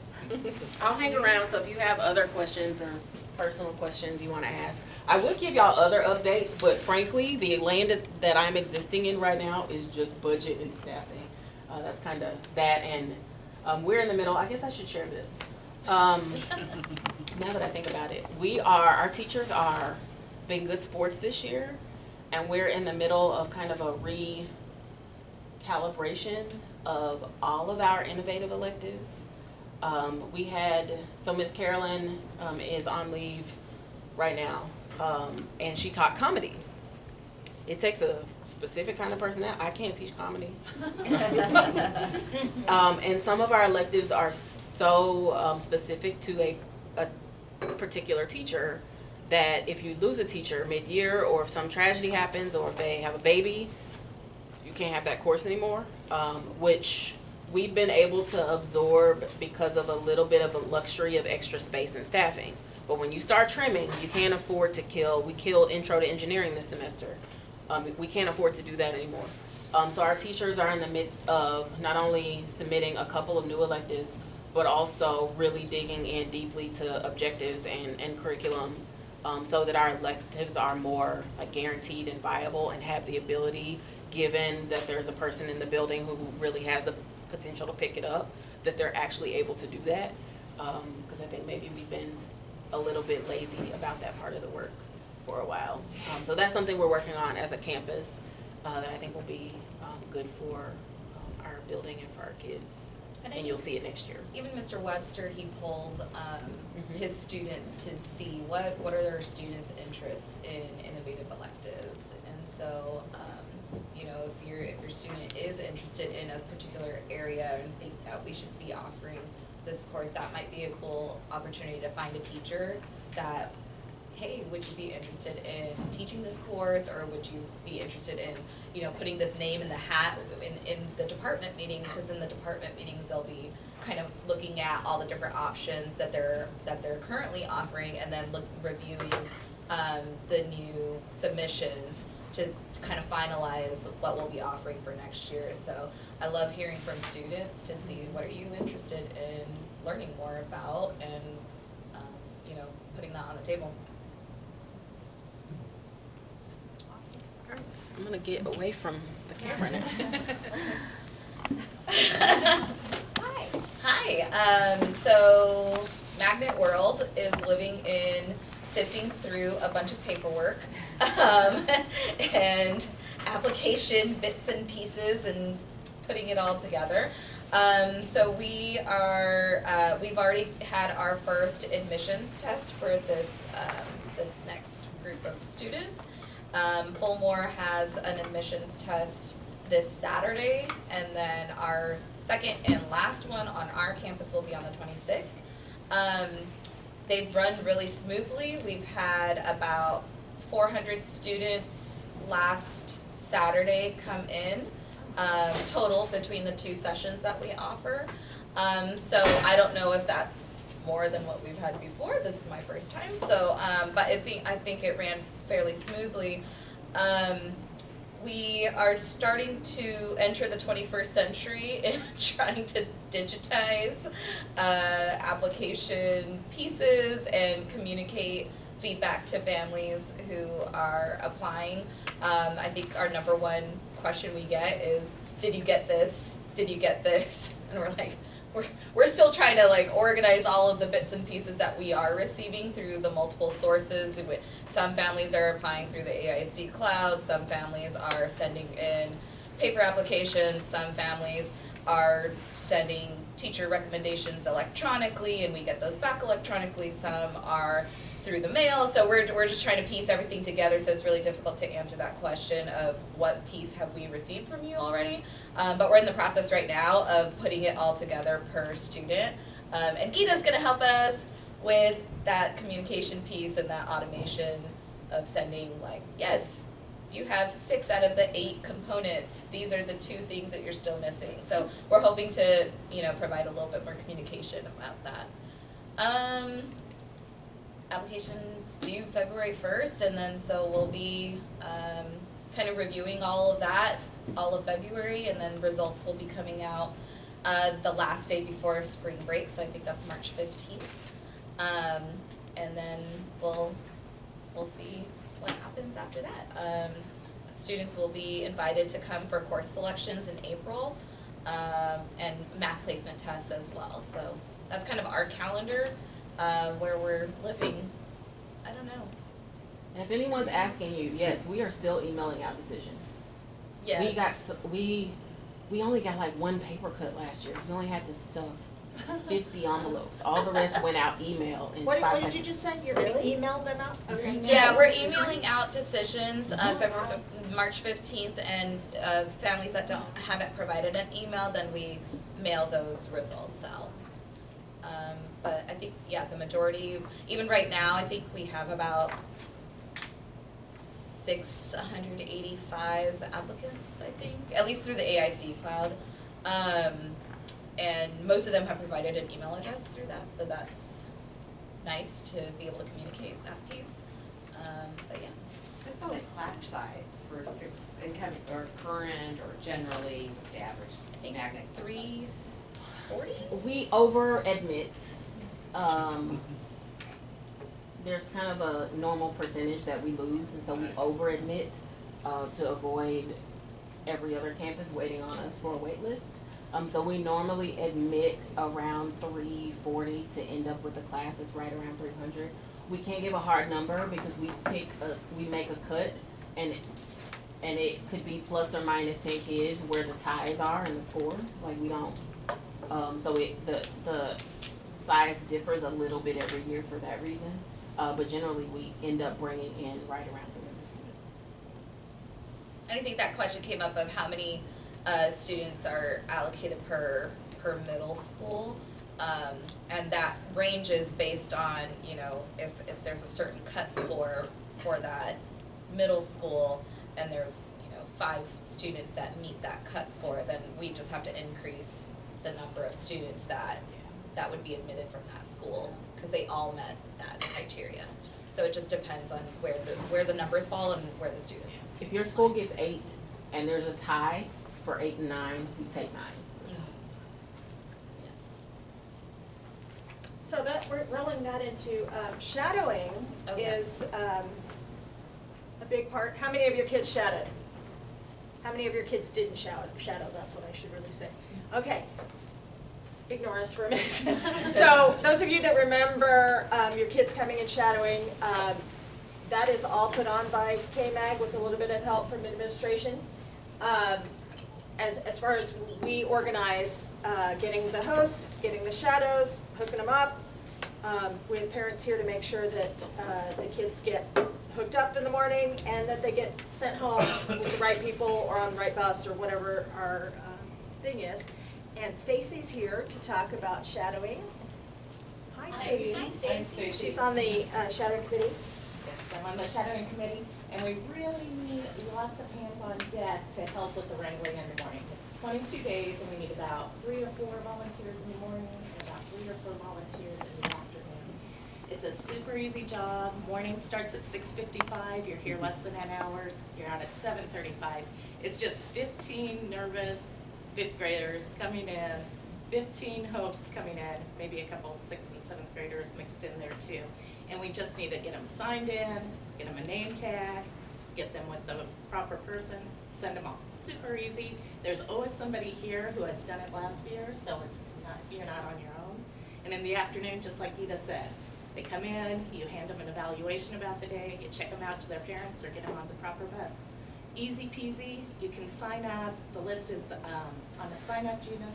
I'll hang around, so if you have other questions or personal questions you want to ask. I would give y'all other updates, but frankly, the land that I'm existing in right now is just budget and staffing. That's kind of that, and we're in the middle. I guess I should share this. Now that I think about it, our teachers are being good sports this year, and we're in the middle of kind of a recalibration of all of our innovative electives. So Miss Carolyn is on leave right now, and she taught comedy. It takes a specific kind of personality. I can't teach comedy. And some of our electives are so specific to a particular teacher that if you lose a teacher mid-year, or if some tragedy happens, or if they have a baby, you can't have that course anymore, which we've been able to absorb because of a little bit of a luxury of extra space and staffing. But when you start trimming, you can't afford to we killed Intro to Engineering this semester. We can't afford to do that anymore. So our teachers are in the midst of not only submitting a couple of new electives, but also really digging in deeply to objectives and curriculum, so that our electives are more guaranteed and viable, and have the ability, given that there's a person in the building who really has the potential to pick it up, that they're actually able to do that. Because I think maybe we've been a little bit lazy about that part of the work for a while. So that's something we're working on as a campus that I think will be good for our building and for our kids. And you'll see it next year. Even Mr. Webster, he polled his students to see what are their students' interests in innovative electives. And so, you know, if your student is interested in a particular area and think that we should be offering this course, that might be a cool opportunity to find a teacher that, hey, would you be interested in teaching this course, or would you be interested in, you know, putting this name in the hat in the department meetings? Because in the department meetings, they'll be kind of looking at all the different options that they're currently offering, and then reviewing the new submissions to kind of finalize what we'll be offering for next year. So I love hearing from students to see what are you interested in learning more about, and you know, putting that on the table. I'm gonna get away from the camera now. Hi. So Magnet World is sifting through a bunch of paperwork and application bits and pieces and putting it all together. So we've already had our first admissions test for this next group of students. Fulmore has an admissions test this Saturday, and then our second and last one on our campus will be on the 26th. They've run really smoothly. We've had about 400 students last Saturday come in, total between the two sessions that we offer. So I don't know if that's more than what we've had before. This is my first time, so but I think it ran fairly smoothly. We are starting to enter the 21st century in trying to digitize application pieces and communicate feedback to families who are applying. I think our number one question we get is, did you get this? Did you get this? And we're like, we're still trying to like organize all of the bits and pieces that we are receiving through the multiple sources. Some families are applying through the AISD cloud, some families are sending in paper applications, some families are sending teacher recommendations electronically and we get those back electronically, some are through the mail, so we're just trying to piece everything together, so it's really difficult to answer that question of what piece have we received from you already. But we're in the process right now of putting it all together per student. And Gita's gonna help us with that communication piece and that automation of sending like, yes, you have 6 out of the 8 components. These are the 2 things that you're still missing. So we're hoping to, provide a little bit more communication about that. Applications due February 1st, and then so we'll be kind of reviewing all of that all of February, and then results will be coming out the last day before spring break, so I think that's March 15th. And then we'll see what happens after that. Students will be invited to come for course selections in April, and math placement tests as well, so that's kind of our calendar. Where we're living, I don't know. If anyone's asking you, yes, we are still emailing out decisions. Yes. We only got like 1 paper cut last year. We only had to stuff 50 envelopes. All the rest went out email. In What 5 did seconds. you just say? You're going to email them out? Okay. Yeah, we're emailing out decisions March 15th, and families that haven't provided an email, then we mail those results out. But I think, the majority, even right now, I think we have about 685 applicants, I think, at least through the AISD cloud. And most of them have provided an email address through that, so that's nice to be able to communicate that piece. But yeah. What's the class size for 6 incoming or current or generally, what's the average? I think magnet? 340? We over admit. There's kind of a normal percentage that we lose, and so we over admit to avoid every other campus waiting on us for a wait list. So we normally admit around 340 to end up with a class that's right around 300. We can't give a hard number because we make a cut, and it could be plus or minus 10 kids where the ties are in the score. Like we don't. So the size differs a little bit every year for that reason, but generally we end up bringing in right around 300 students. And I think that question came up of how many students are allocated per middle school, and that ranges based on if there's a certain cut score for that middle school, and there's 5 students that meet that cut score, then we just have to increase the number of students that would be admitted from that school, because they all met that criteria. So it just depends on where the numbers fall and where the students. If your school gets 8 and there's a tie for 8 and 9, we take 9. So that we're rolling that into shadowing is a big part. How many of your kids shadowed? How many of your kids didn't shadow? That's what I should really say. Okay. Ignore us for a minute. So those of you that remember your kids coming and shadowing, that is all put on by KMAG with a little bit of help from administration. As far as we organize getting the hosts, getting the shadows, hooking them up. We have parents here to make sure that the kids get hooked up in the morning and that they get sent home with the right people or on the right bus or whatever our thing is. And Stacy's here to talk about shadowing. Hi, Stacy. Hi, Stacy. She's on the shadowing committee. Yes, I'm on the shadowing committee, and we really need lots of hands on deck to help with the wrangling in the morning. It's 22 days, and we need about 3 or 4 volunteers in the morning, and about we are for volunteers in the afternoon. It's a super easy job. Morning starts at 6:55. You're here less than an hour. You're out at 7:35. It's just 15 nervous fifth graders coming in, 15 hosts coming in, maybe a couple sixth and seventh graders mixed in there too. And we just need to get them signed in, get them a name tag, get them with the proper person, send them off. Super easy. There's always somebody here who has done it last year, so it's not, you're not on your own. And in the afternoon, just like Ida said, they come in, you hand them an evaluation about the day, you check them out to their parents or get them on the proper bus. Easy peasy. You can sign up. The list is on the Sign Up Genius.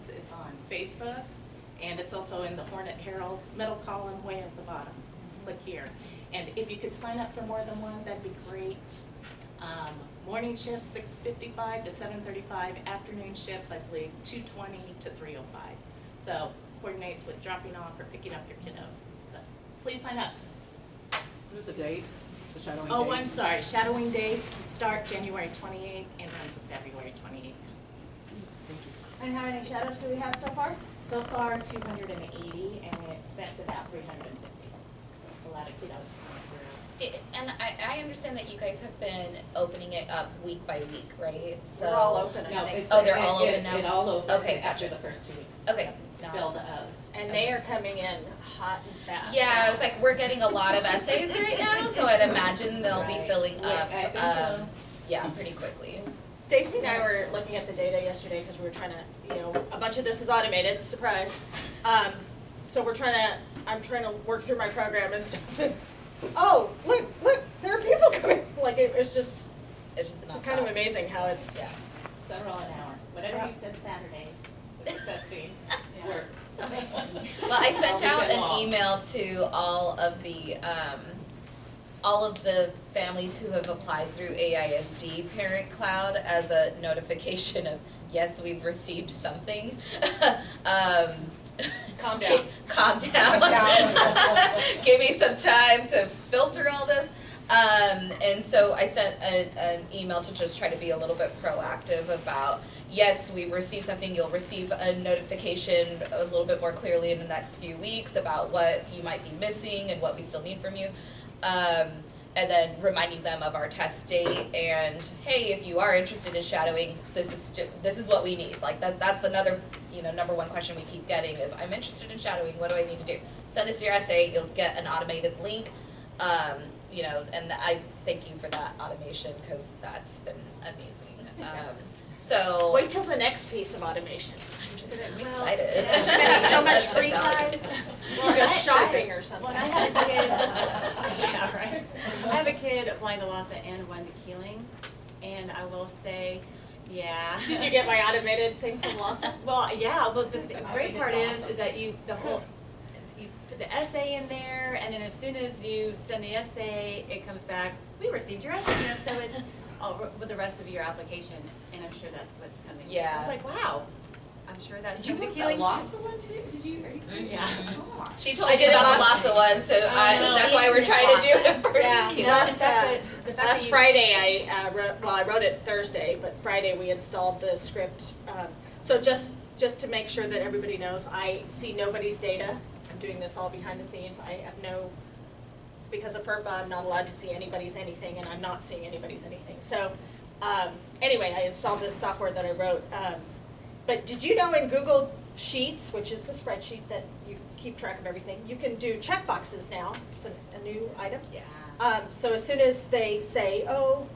It's on Facebook, and it's also in the Hornet Herald middle column way at the bottom. Click here. And if you could sign up for more than one, that'd be great. Morning shifts, 6:55 to 7:35. Afternoon shifts, I believe, 2:20 to 3:05. So coordinates with dropping off or picking up your kiddos. So please sign up. What are the dates, the shadowing dates? Oh, I'm sorry. Shadowing dates start January 28th and run to February 28th. And how many shadows do we have so far? So far, 280, and we expect about 350. So it's a lot of kiddos coming through. And I understand that you guys have been opening it up week by week, right? So We're all open, I No, think. it's. Oh, they're all open now? It all opened Okay, after gotcha. the first 2 weeks. Okay. Filled up. And they are coming in hot and fast. Yeah, I was like, we're getting a lot of essays right now, so I'd imagine they'll be Right. filling Yeah, up, I think, yeah, pretty quickly. Stacy and I were looking at the data yesterday because we were trying to, a bunch of this is automated, surprise. So I'm trying to work through my program and stuff. Oh, look, there are people coming. Like it was just, It's it's just kind of nonstop. amazing how it's. Yeah. Several an hour. Whatever you said Saturday, the testing worked. Well, I sent All out weekend an long. email to all of the families who have applied through AISD Parent Cloud as a notification of, yes, we've received something. Calm down. Calm down. Give me some time to filter all this. And so I sent an email to just try to be a little bit proactive about, yes, we received something, you'll receive a notification a little bit more clearly in the next few weeks about what you might be missing and what we still need from you. And then reminding them of our test date and, hey, if you are interested in shadowing, this is what we need. Like that's another, number one question we keep getting is, I'm interested in shadowing, what do I need to do? Send us your essay, you'll get an automated link. And I thank you for that automation because that's been amazing. So Wait till the next piece of automation. I'm excited. There's gonna be so much free time. We'll go shopping or something. Well, I had a kid, yeah, right. I have a kid applying to LASA and one to Keeling, and I will say, yeah. Did you get my automated thing from Lawson? Well, yeah, but the great part is that you put the essay in there, and then as soon as you send the essay, it comes back, we received your essay, so it's all with the rest of your application, and I'm sure that's what's coming. Yeah. I was like, wow, I'm sure that's Did you coming to want the Keeling. LASA one too? Did you, are you? Yeah. She told I me did it about the last- LASA one, so that's why we're trying to do it for Yeah, Keeling. last Friday I wrote it Thursday, but Friday we installed the script. So just to make sure that everybody knows, I see nobody's data. I'm doing this all behind the scenes. I have because of FERPA, I'm not allowed to see anybody's anything, and I'm not seeing anybody's anything. So anyway, I installed this software that I wrote. But did you know in Google Sheets, which is the spreadsheet that you keep track of everything, you can do checkboxes now. It's a new item. Yeah. So as soon as they say, oh,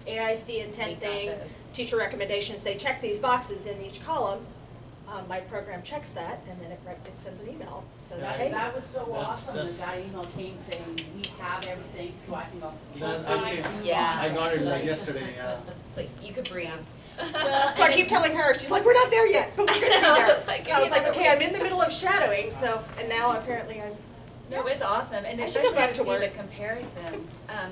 AISD intent We got thing, this. teacher recommendations, they check these boxes in each column. My program checks that, and then it sends an email. Says, Yeah. hey, That was so That's- awesome, the that's- guy emailed me saying, we have everything, so I can go. Yeah. I got it like yesterday, It's like you could breathe. so I keep telling her, she's like, we're not there yet, but we're gonna be know, there. it's like, And I was like, another okay, I'm week. in the middle of shadowing, so, and now apparently I'm. No, it's awesome, and I should go especially back to to see work. the comparison.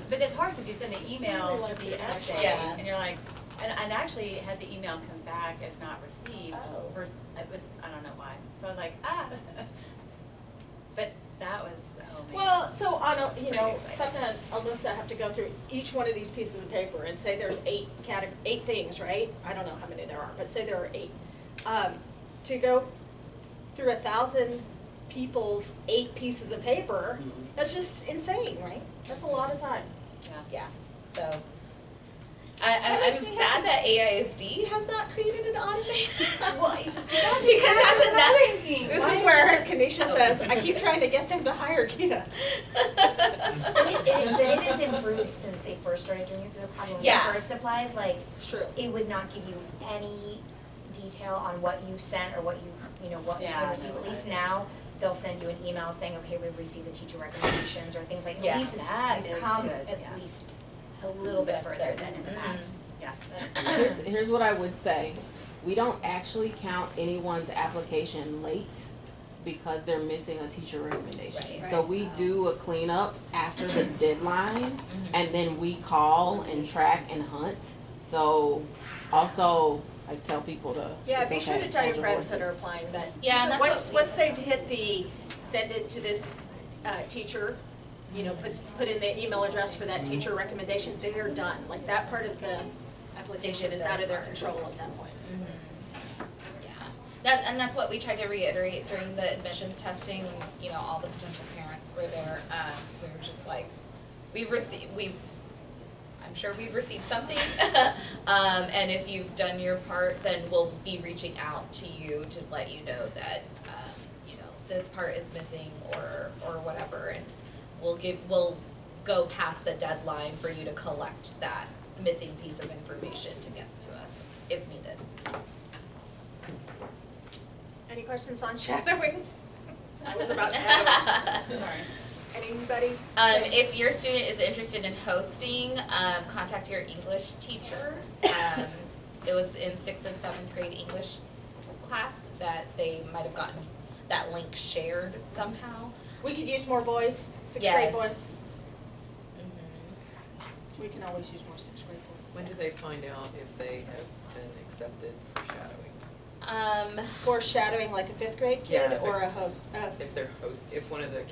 But it's hard because you send an email like with the it, essay, actually. Yeah. and you're like, and actually had the email come back as not received. Oh. Versus, it was, I don't know why. So I was like, ah. But that was, oh man. Well, so on a, It's pretty exciting. something Alyssa have to go through each one of these pieces of paper and say there's 8 things, right? I don't know how many there are, but say there are 8. To go through 1,000 people's 8 pieces of paper, that's just insane, right? That's a lot of time. Yeah, so. I'm sad that AISD has not created an automated. Because that's another thing. This is where Kanisha says, I keep trying to get them to hire Gita. But it is improved since they first started doing it. When we first applied, like, It's true. it would not give you any detail on what you've sent or what you've, what you've received. At least now, they'll send you an email saying, okay, we've received the teacher recommendations or things like that. At least we've come at least a little bit further than in the past. Yeah. Here's what I would say. We don't actually count anyone's application late because they're missing a teacher recommendation. Right. So we do a cleanup after the deadline, and then we call and track and hunt. So also, I tell people to. Yeah, it's be sure okay, to tell your hold friends horses. that are applying that. Yeah, and teacher, that's once they've hit the send it to this teacher, put in the email address for that teacher recommendation, they are done. Like that part of the application is out of their control at that point. Yeah, and that's what we tried to reiterate during the admissions testing. All the potential parents were there. We were just like, I'm sure we've received something, and if you've done your part, then we'll be reaching out to you to let you know that this part is missing or whatever, and we'll go past the deadline for you to collect that missing piece of information to get to us if needed. Any questions on shadowing? I was about shadowing. Sorry. Anybody? If your student is interested in hosting, contact your English teacher. It was in 6th and 7th grade English class that they might have gotten that link shared somehow. We could use more boys, 6th grade boys. We can always use more 6th grade boys. When do they find out if they have been accepted for shadowing? For shadowing like a 5th grade kid Yeah, or a host? If one of the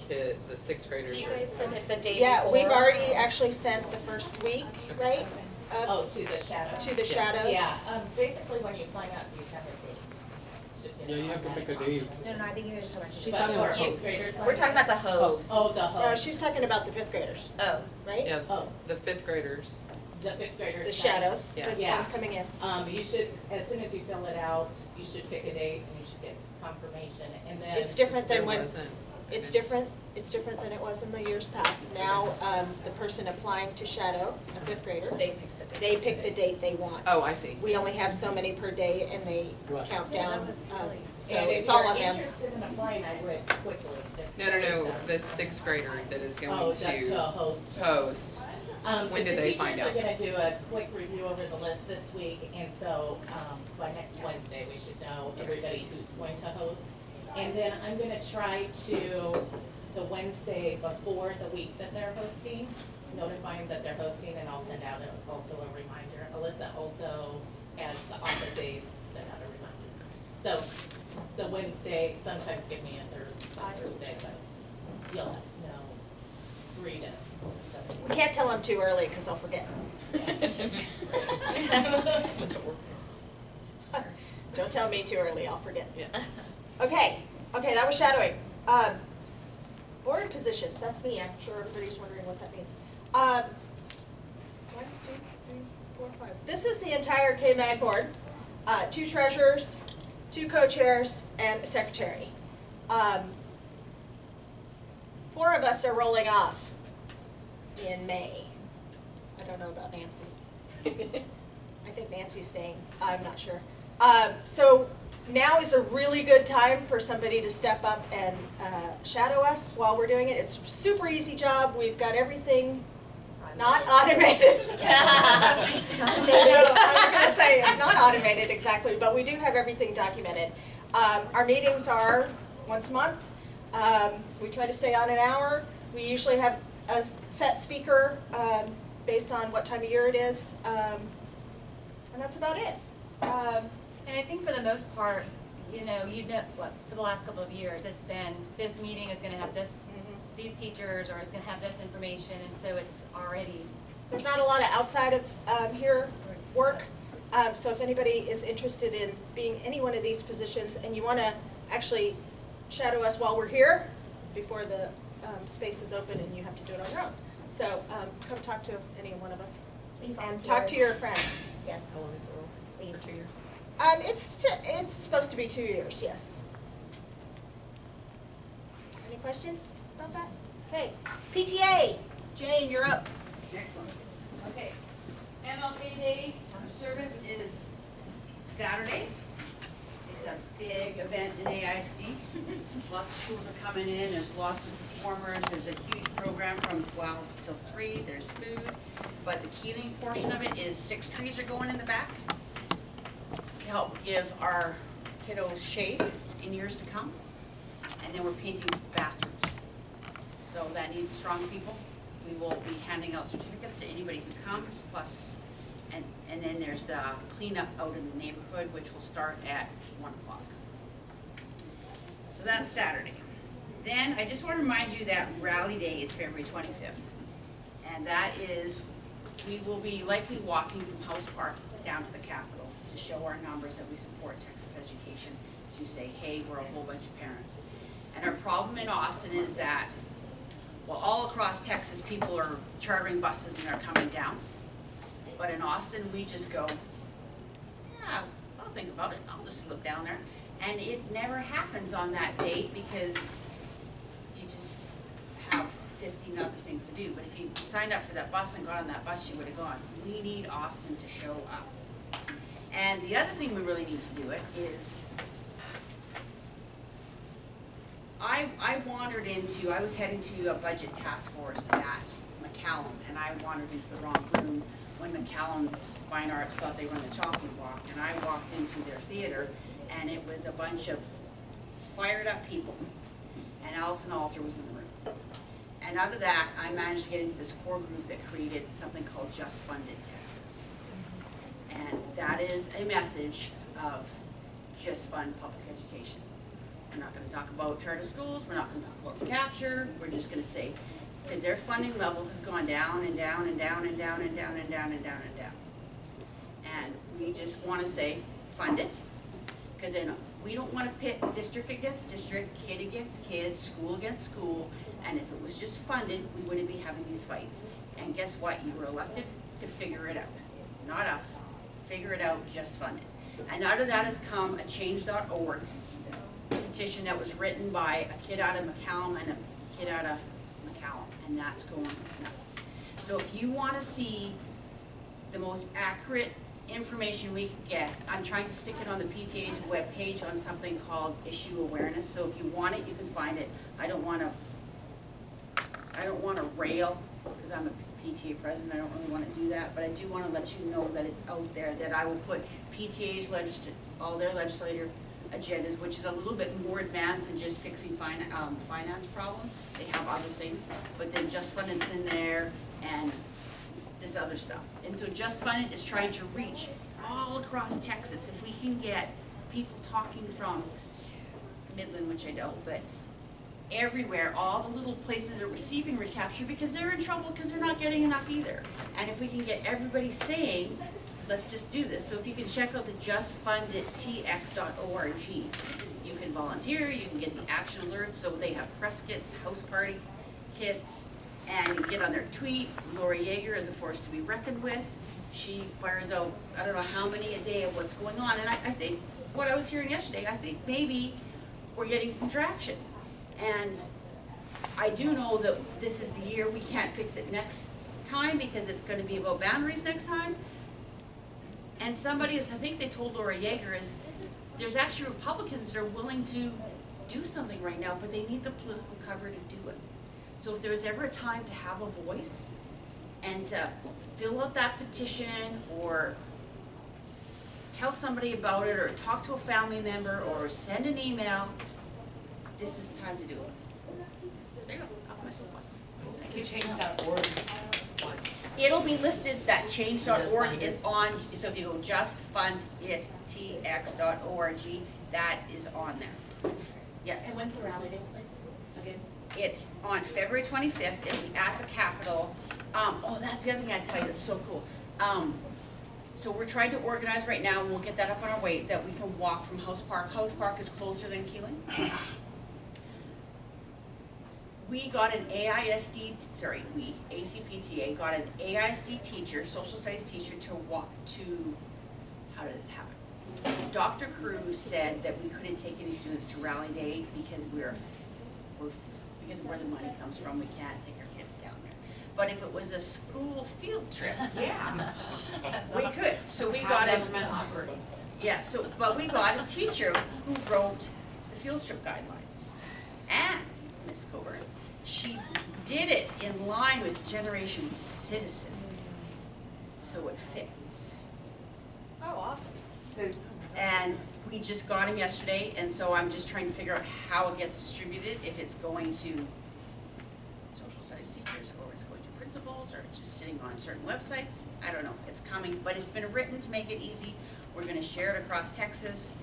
6th graders Do you are guys send it the day Yeah, before? we've already actually sent the first week, right? To the shadow? To the shadows? Yeah, basically when you sign up, you have a date. Yeah, you have to pick a date. No, I think you're just talking about She's talking about hosts. We're talking about the host. Oh, the No, host. she's talking about the 5th graders, Oh. right? Yeah, Oh. the 5th graders. The 5th graders. The sign. shadows, Yeah. the Yeah. ones coming in. You should, as soon as you fill it out, you should pick a date and you should get confirmation and then. It's different than There when, wasn't. it's different than it was in the years past. Now, the person applying to shadow, a 5th grader, they pick the date they want. Oh, I see. We only have so many per day and they Right. count Yeah, down, that was really- so And if it's all you're on them. interested in applying, I would quickly. No, the 6th grader that is going to host. host. When do they find out? The teachers are gonna do a quick review over the list this week, and so, by next Wednesday, we should know everybody who's going to host. And then I'm gonna try to, the Wednesday before the week that they're hosting, notify them that they're hosting, and I'll send out also a reminder. Alyssa also has the office aides send out a reminder. So, the Wednesday, sometimes give me a Thursday, but you'll know 3 to 7. We can't tell them too early because they'll forget. Don't tell me too early, I'll forget. Yeah. Okay, that was shadowing. Board positions, that's me, I'm sure everybody's wondering what that means. 1, 2, 3, 4, 5. This is the entire KMAG board. 2 treasurers, 2 co-chairs, and a secretary. 4 of us are rolling off in May. I don't know about Nancy. I think Nancy's staying, I'm not sure. So now is a really good time for somebody to step up and shadow us while we're doing it. It's a super easy job. We've got everything not automated. I was going to say it's not automated exactly, but we do have everything documented. Our meetings are once a month. We try to stay on an hour. We usually have a set speaker based on what time of year it is, and that's about it. And I think for the most part, what, for the last couple of years, it's been, this meeting is gonna have this, these teachers, or it's gonna have this information, and so it's already. There's not a lot of outside of here work, so if anybody is interested in being any one of these positions and you wanna actually shadow us while we're here before the space is open and you have to do it on your own. So come talk to any one of us. Please And volunteer. talk to your friends. Yes, How long is it? please. 2 years? It's supposed to be 2 years, yes. Any questions about that? Okay, PTA, Jane, you're up. Excellent. Okay. MLK Day of Service is Saturday. It's a big event in AIC. Lots of schools are coming in, there's lots of performers, there's a huge program from 12 till 3, there's food. But the Keeling portion of it is 6 trees are going in the back to help give our kiddos shade in years to come. And then we're painting bathrooms. So that needs strong people. We will be handing out certificates to anybody who comes, plus, and then there's the cleanup out in the neighborhood, which will start at 1 o'clock. So that's Saturday. Then I just want to remind you that Rally Day is February 25th. And that is, we will be likely walking from House Park down to the Capitol to show our numbers that we support Texas education, to say, hey, we're a whole bunch of parents. And our problem in Austin is that, well, all across Texas, people are chartering buses and they're coming down. But in Austin, we just go, yeah, I'll think about it. I'll just slip down there. And it never happens on that date because you just have 15 other things to do. But if you signed up for that bus and got on that bus, you would have gone. We need Austin to show up. And the other thing we really need to do it is, I was heading to a budget task force at McCallum, and I wandered into the wrong room when McCallum's Fine Arts thought they were on the chopping block, and I walked into their theater, and it was a bunch of fired up people, and Allison Alter was in the room. And out of that, I managed to get into this core group that created something called Just Funded Texas. And that is a message of just fund public education. We're not going to talk about charter schools, we're not going to talk about capture, we're just going to say, because their funding level has gone down and down and down and down and down and down and down and down. And we just want to say, fund it, because then we don't want to pit district against district, kid against kid, school against school, and if it was just funded, we wouldn't be having these fights. And guess what? You were elected to figure it out. Not us. Figure it out, just fund it. And out of that has come a change.org petition that was written by a kid out of McCallum and a kid out of McCallum, and that's going nuts. So if you want to see the most accurate information we can get, I'm trying to stick it on the PTA's webpage on something called issue awareness. So if you want it, you can find it. I don't want to rail because I'm a PTA president. I don't really want to do that, but I do want to let you know that it's out there. That I will put PTA's all their legislative agendas, which is a little bit more advanced than just fixing finance problem. They have other things, but then Just Funded's in there and this other stuff. And so Just Funded is trying to reach all across Texas. If we can get people talking from Midland, which I don't, but everywhere, all the little places are receiving recapture because they're in trouble because they're not getting enough either. And if we can get everybody saying, let's just do this. So if you can check out the justfundedtx.org, you can volunteer, you can get the action alerts, so they have press kits, house party kits, and you get on their tweet. Lori Yeager is a force to be reckoned with. She fires out, I don't know how many a day of what's going on, and I think what I was hearing yesterday, I think maybe we're getting some traction. And I do know that this is the year we can't fix it next time because it's going to be about boundaries next time. And somebody is, I think they told Laura Yeager, is there's actually Republicans that are willing to do something right now, but they need the political cover to do it. So if there's ever a time to have a voice and to fill out that petition or tell somebody about it or talk to a family member or send an email, this is the time to do it. There you go. I'll put my soapbox. Thank you. Change.org. It'll be listed that change.org is on, so if you go justfundedtx.org, that is on there. Yes. And when's the rally take place? Again? It's on February 25th. It'll be at the Capitol. Oh, that's the other thing I'd tell you. It's so cool. So we're trying to organize right now, and we'll get that up on our way, that we can walk from House Park. House Park is closer than Keeling. we got an ACPTA got an AISD teacher, social studies teacher how did it happen? Dr. Cruz said that we couldn't take any students to Rally Day because because of where the money comes from, we can't take our kids down there. But if it was a school field trip, yeah, we could. So we got government operates. Yeah, but we got a teacher who wrote the field trip guidelines. And Miss Coburn, she did it in line with Generation Citizen. So it fits. Oh, awesome. And we just got him yesterday, and so I'm just trying to figure out how it gets distributed, if it's going to social studies teachers, or it's going to principals, or just sitting on certain websites. I don't know, it's coming, but it's been written to make it easy. We're gonna share it across Texas.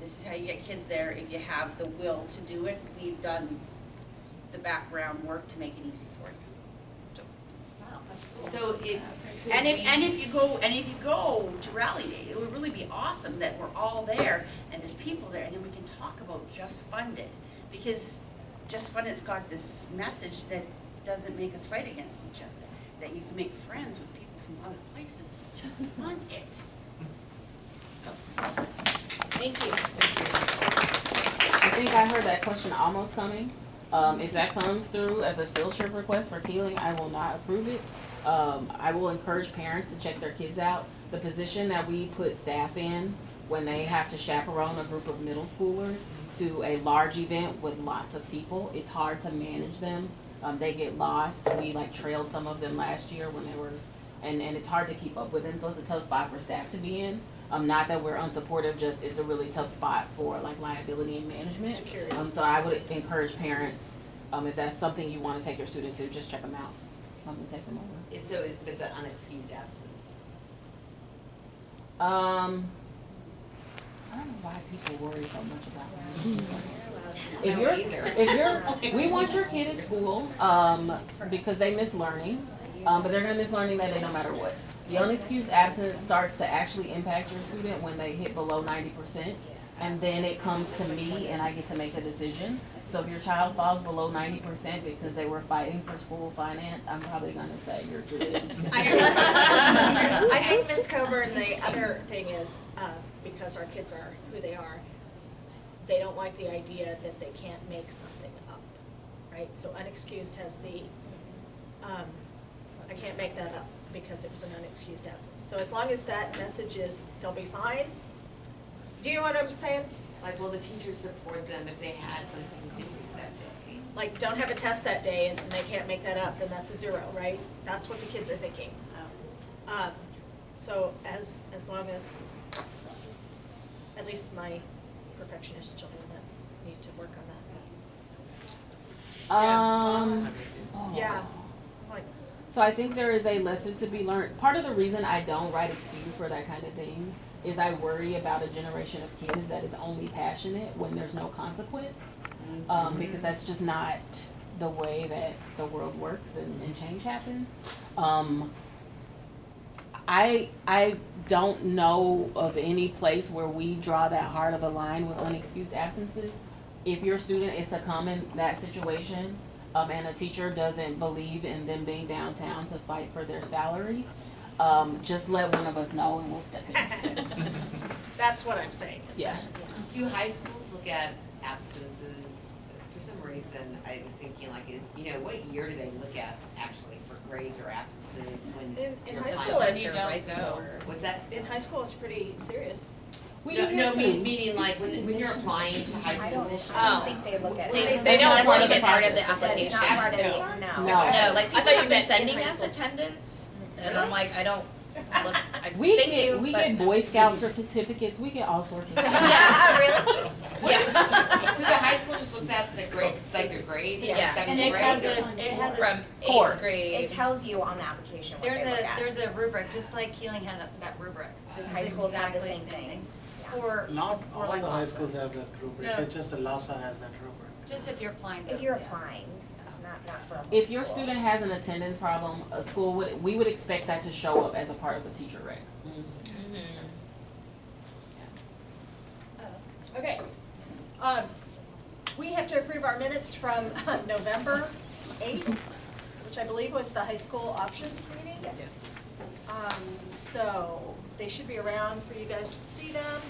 This is how you get kids there if you have the will to do it. We've done the background work to make it easy for you. So if you go to Rally Day, it would really be awesome that we're all there and there's people there, and then we can talk about Just Funded, because Just Funded's got this message that doesn't make us fight against each other, that you can make friends with people from other places. Just fund it. So, thank you. I think I heard that question almost coming. If that comes through as a field trip request for Keeling, I will not approve it. I will encourage parents to check their kids out. The position that we put staff in when they have to chaperone a group of middle schoolers to a large event with lots of people, it's hard to manage them. They get lost. We trailed some of them last year when they were, and it's hard to keep up with them, so it's a tough spot for staff to be in. Not that we're unsupportive, just it's a really tough spot for liability and management. Security. So I would encourage parents, if that's something you want to take your student to, just check them out. And take them over. So it's an unexcused absence. I don't know why people worry so much about that. We want your kid at school, because they miss learning, but they're gonna miss learning that day no matter what. The unexcused absence starts to actually impact your student when they hit below 90%, and then it comes to me and I get to make a decision. So if your child falls below 90% because they were fighting for school finance, I'm probably gonna say you're good. I think, Ms. Coburn, the other thing is, because our kids are who they are, they don't like the idea that they can't make something up, right? So unexcused has the, I can't make that up because it was an unexcused absence. So as long as that message is, they'll be fine. Do you know what I'm saying? Will the teachers support them if they had something to do that day? Don't have a test that day and they can't make that up, then that's a 0, right? That's what the kids are thinking. So as long as, at least my perfectionist children that need to work on that. Yeah. So I think there is a lesson to be learned. Part of the reason I don't write excuse for that kind of thing is I worry about a generation of kids that is only passionate when there's no consequence, because that's just not the way that the world works and change happens. I don't know of any place where we draw that hard of a line with unexcused absences. If your student is to come in that situation, and a teacher doesn't believe in them being downtown to fight for their salary, just let one of us know and we'll step in. That's what I'm saying. Yeah. Do high schools look at absences? For some reason, I was thinking what year do they look at actually for grades or absences when in high school it's what's that? In high school it's pretty serious. Meaning when you're applying to high school. I don't think they look at it. They don't look at part of the application. It's not part of it, no. No, people have been sending us attendance, and I'm like, I don't look, We get Boy Scout certificates, we get all sorts of stuff. Yeah, really? Yeah. So the high school just looks at the grades, your grades? Yeah. And it has from 8th grade. It tells you on the application what they look at. There's a rubric, just like Keeling had that rubric. High schools have the same thing. Not all the high schools have that rubric, it's just the LASA has that rubric. Just if you're applying. If you're applying, not for a whole If your school. student has an attendance problem, a school we would expect that to show up as a part of the teacher rec. Okay. We have to approve our minutes from November 8th, which I believe was the high school options meeting. Yes. So they should be around for you guys to see them.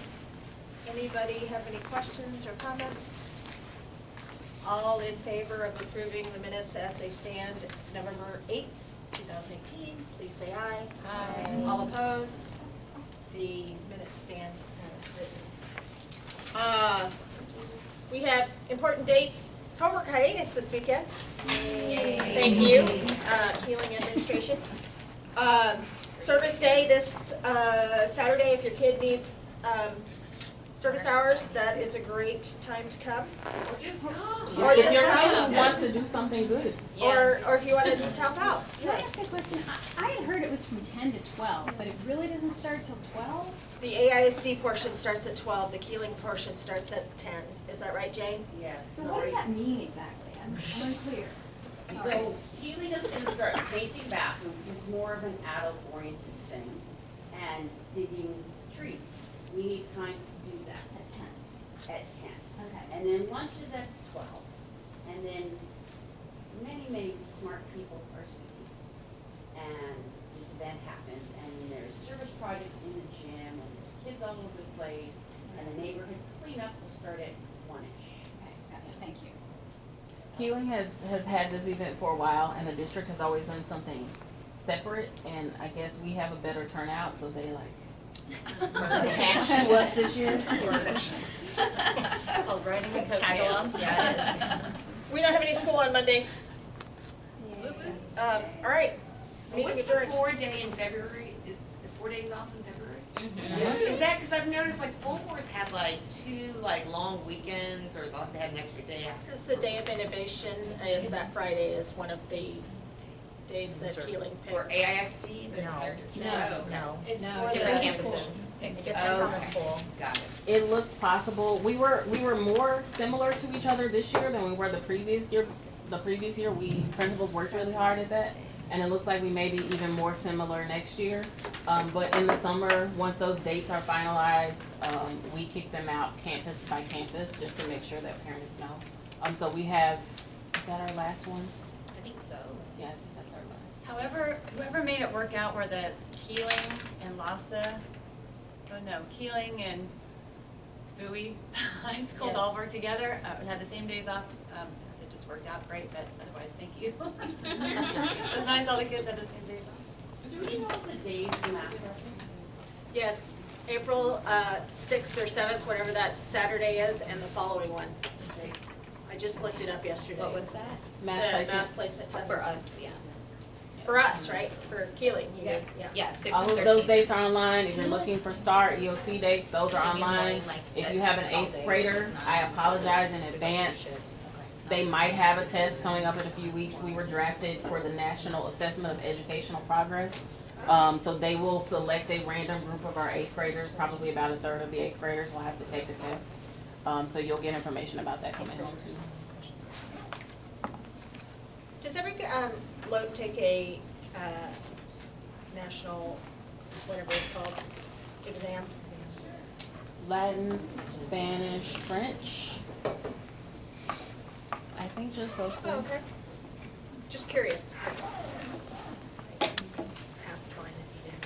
Anybody have any questions or comments? All in favor of approving the minutes as they stand November 8th, 2018, please say aye. Aye. All opposed? The minutes stand as written. We have important dates. It's homework hiatus this weekend. Yay. Thank you, Healing Administration. Service day this Saturday, if your kid needs service hours, that is a great time to come. Or just if your come. kid wants to do something good. Or if you want to just help out. Can I ask a question? I had heard it was from 10 to 12, but it really doesn't start till 12? The AISD portion starts at 12, the Keeling portion starts at 10. Is that right, Jane? Yes. So what does that mean exactly? I'm unclear. So Keeling is going to start painting bathrooms, it's more of an adult-oriented thing, and digging trees. We need time to do that. At 10. At 10. Okay. And then lunch is at 12. And then many smart people are speaking. And this event happens, and then there's service projects in the gym, and there's kids all over the place, and the neighborhood cleanup will start at 1-ish. Okay, got it. Thank you. Keeling has had this event for a while, and the district has always done something separate, and I guess we have a better turnout, so they attached to us this year. It's called riding the coattails. Tag-alongs, yeah, it is. We don't have any school on Monday. All right. Meeting What's adjourned. the 4-day in February? Is the 4 days off in February? Yes. Is that, because I've noticed like Fulmore's had like 2 like long weekends, or they had an extra day after. This is the Day of Innovation, is that Friday is one of the days that Keeling picked. For AISD, the entire district? No. It's No, for Different the campuses. It depends on the school. Got it. It looks possible. We were more similar to each other this year than we were the previous year. The previous year, we principals worked really hard at that, and it looks like we may be even more similar next year. But in the summer, once those dates are finalized, we kick them out campus by campus just to make sure that parents know. So we have, is that our last one? I think so. Yeah, I think that's our last. However, whoever made it work out where the Keeling and Keeling and Bowie High Schools all work together, had the same days off. It just worked out great, but otherwise, thank you. It was nice all the kids had the same days off. Do we know the days for math testing? Yes, April 6th or 7th, whatever that Saturday is, and the following one. I just looked it up yesterday. What was that? Math placement test. For us, yeah. For us, right? For Keeling, you guys, yeah. Yeah, 6 All and of 13. those dates are online. If you're looking for START, EOC dates, those are It's gonna be online. annoying, like, If at you have an all 8th day, grader, 9 I to apologize in 12. There's like 2 advance. shifts. They might have a test coming up in a few weeks. We were drafted for the National Assessment of Educational Progress. So they will select a random group of our 8th graders, probably about a third of the 8th graders will have to take the test. So you'll get information about that coming home too. Does every load take a national, whatever it's called, exam? Latin, Spanish, French. I think just those three. Oh, okay. Just curious, 'cause I passed mine and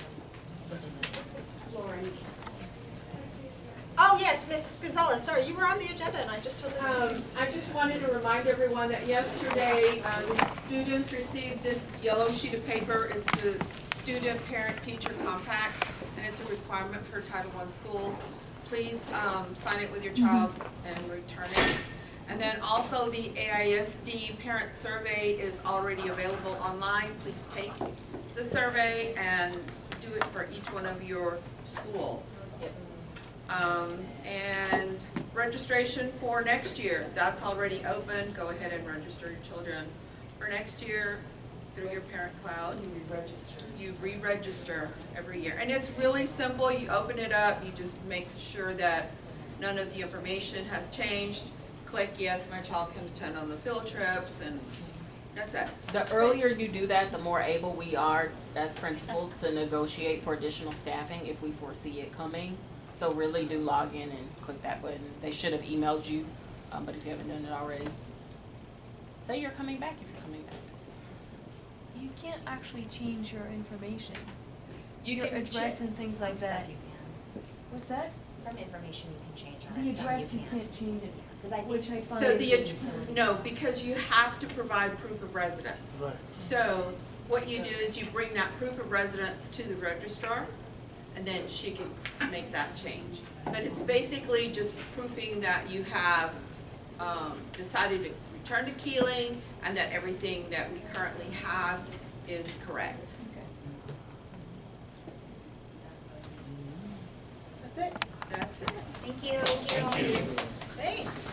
you didn't. Lauren. Oh, yes, Mrs. Gonzalez, sorry, you were on the agenda and I just told you. I just wanted to remind everyone that yesterday, the students received this yellow sheet of paper. It's the Student Parent Teacher Compact, and it's a requirement for Title I schools. Please sign it with your child and return it. And then also the AISD Parent Survey is already available online. Please take the survey and do it for each one of your schools. And registration for next year, that's already open. Go ahead and register your children for next year through your Parent Cloud. You re-register every year. And it's really simple. You open it up, you just make sure that none of the information has changed. Click, yes, my child can attend on the field trips, and that's it. The earlier you do that, the more able we are as principals to negotiate for additional staffing if we foresee it coming. So really do log in and click that button. They should have emailed you But if you haven't done it already, say you're coming back if you're coming back. You can't actually change your information. You Your can address check- and things like that. What's that? Some information you can change on The it, some address, you you can't. can't change it, 'Cause I think which I find. So is- no, because you have to provide proof of residence. Right. So what you do is you bring that proof of residence to the registrar, and then she can make that change. But it's basically just proofing that you have, decided to return to Keeling, and that everything that we currently have is correct. That's it. That's it. Thank you. Thanks.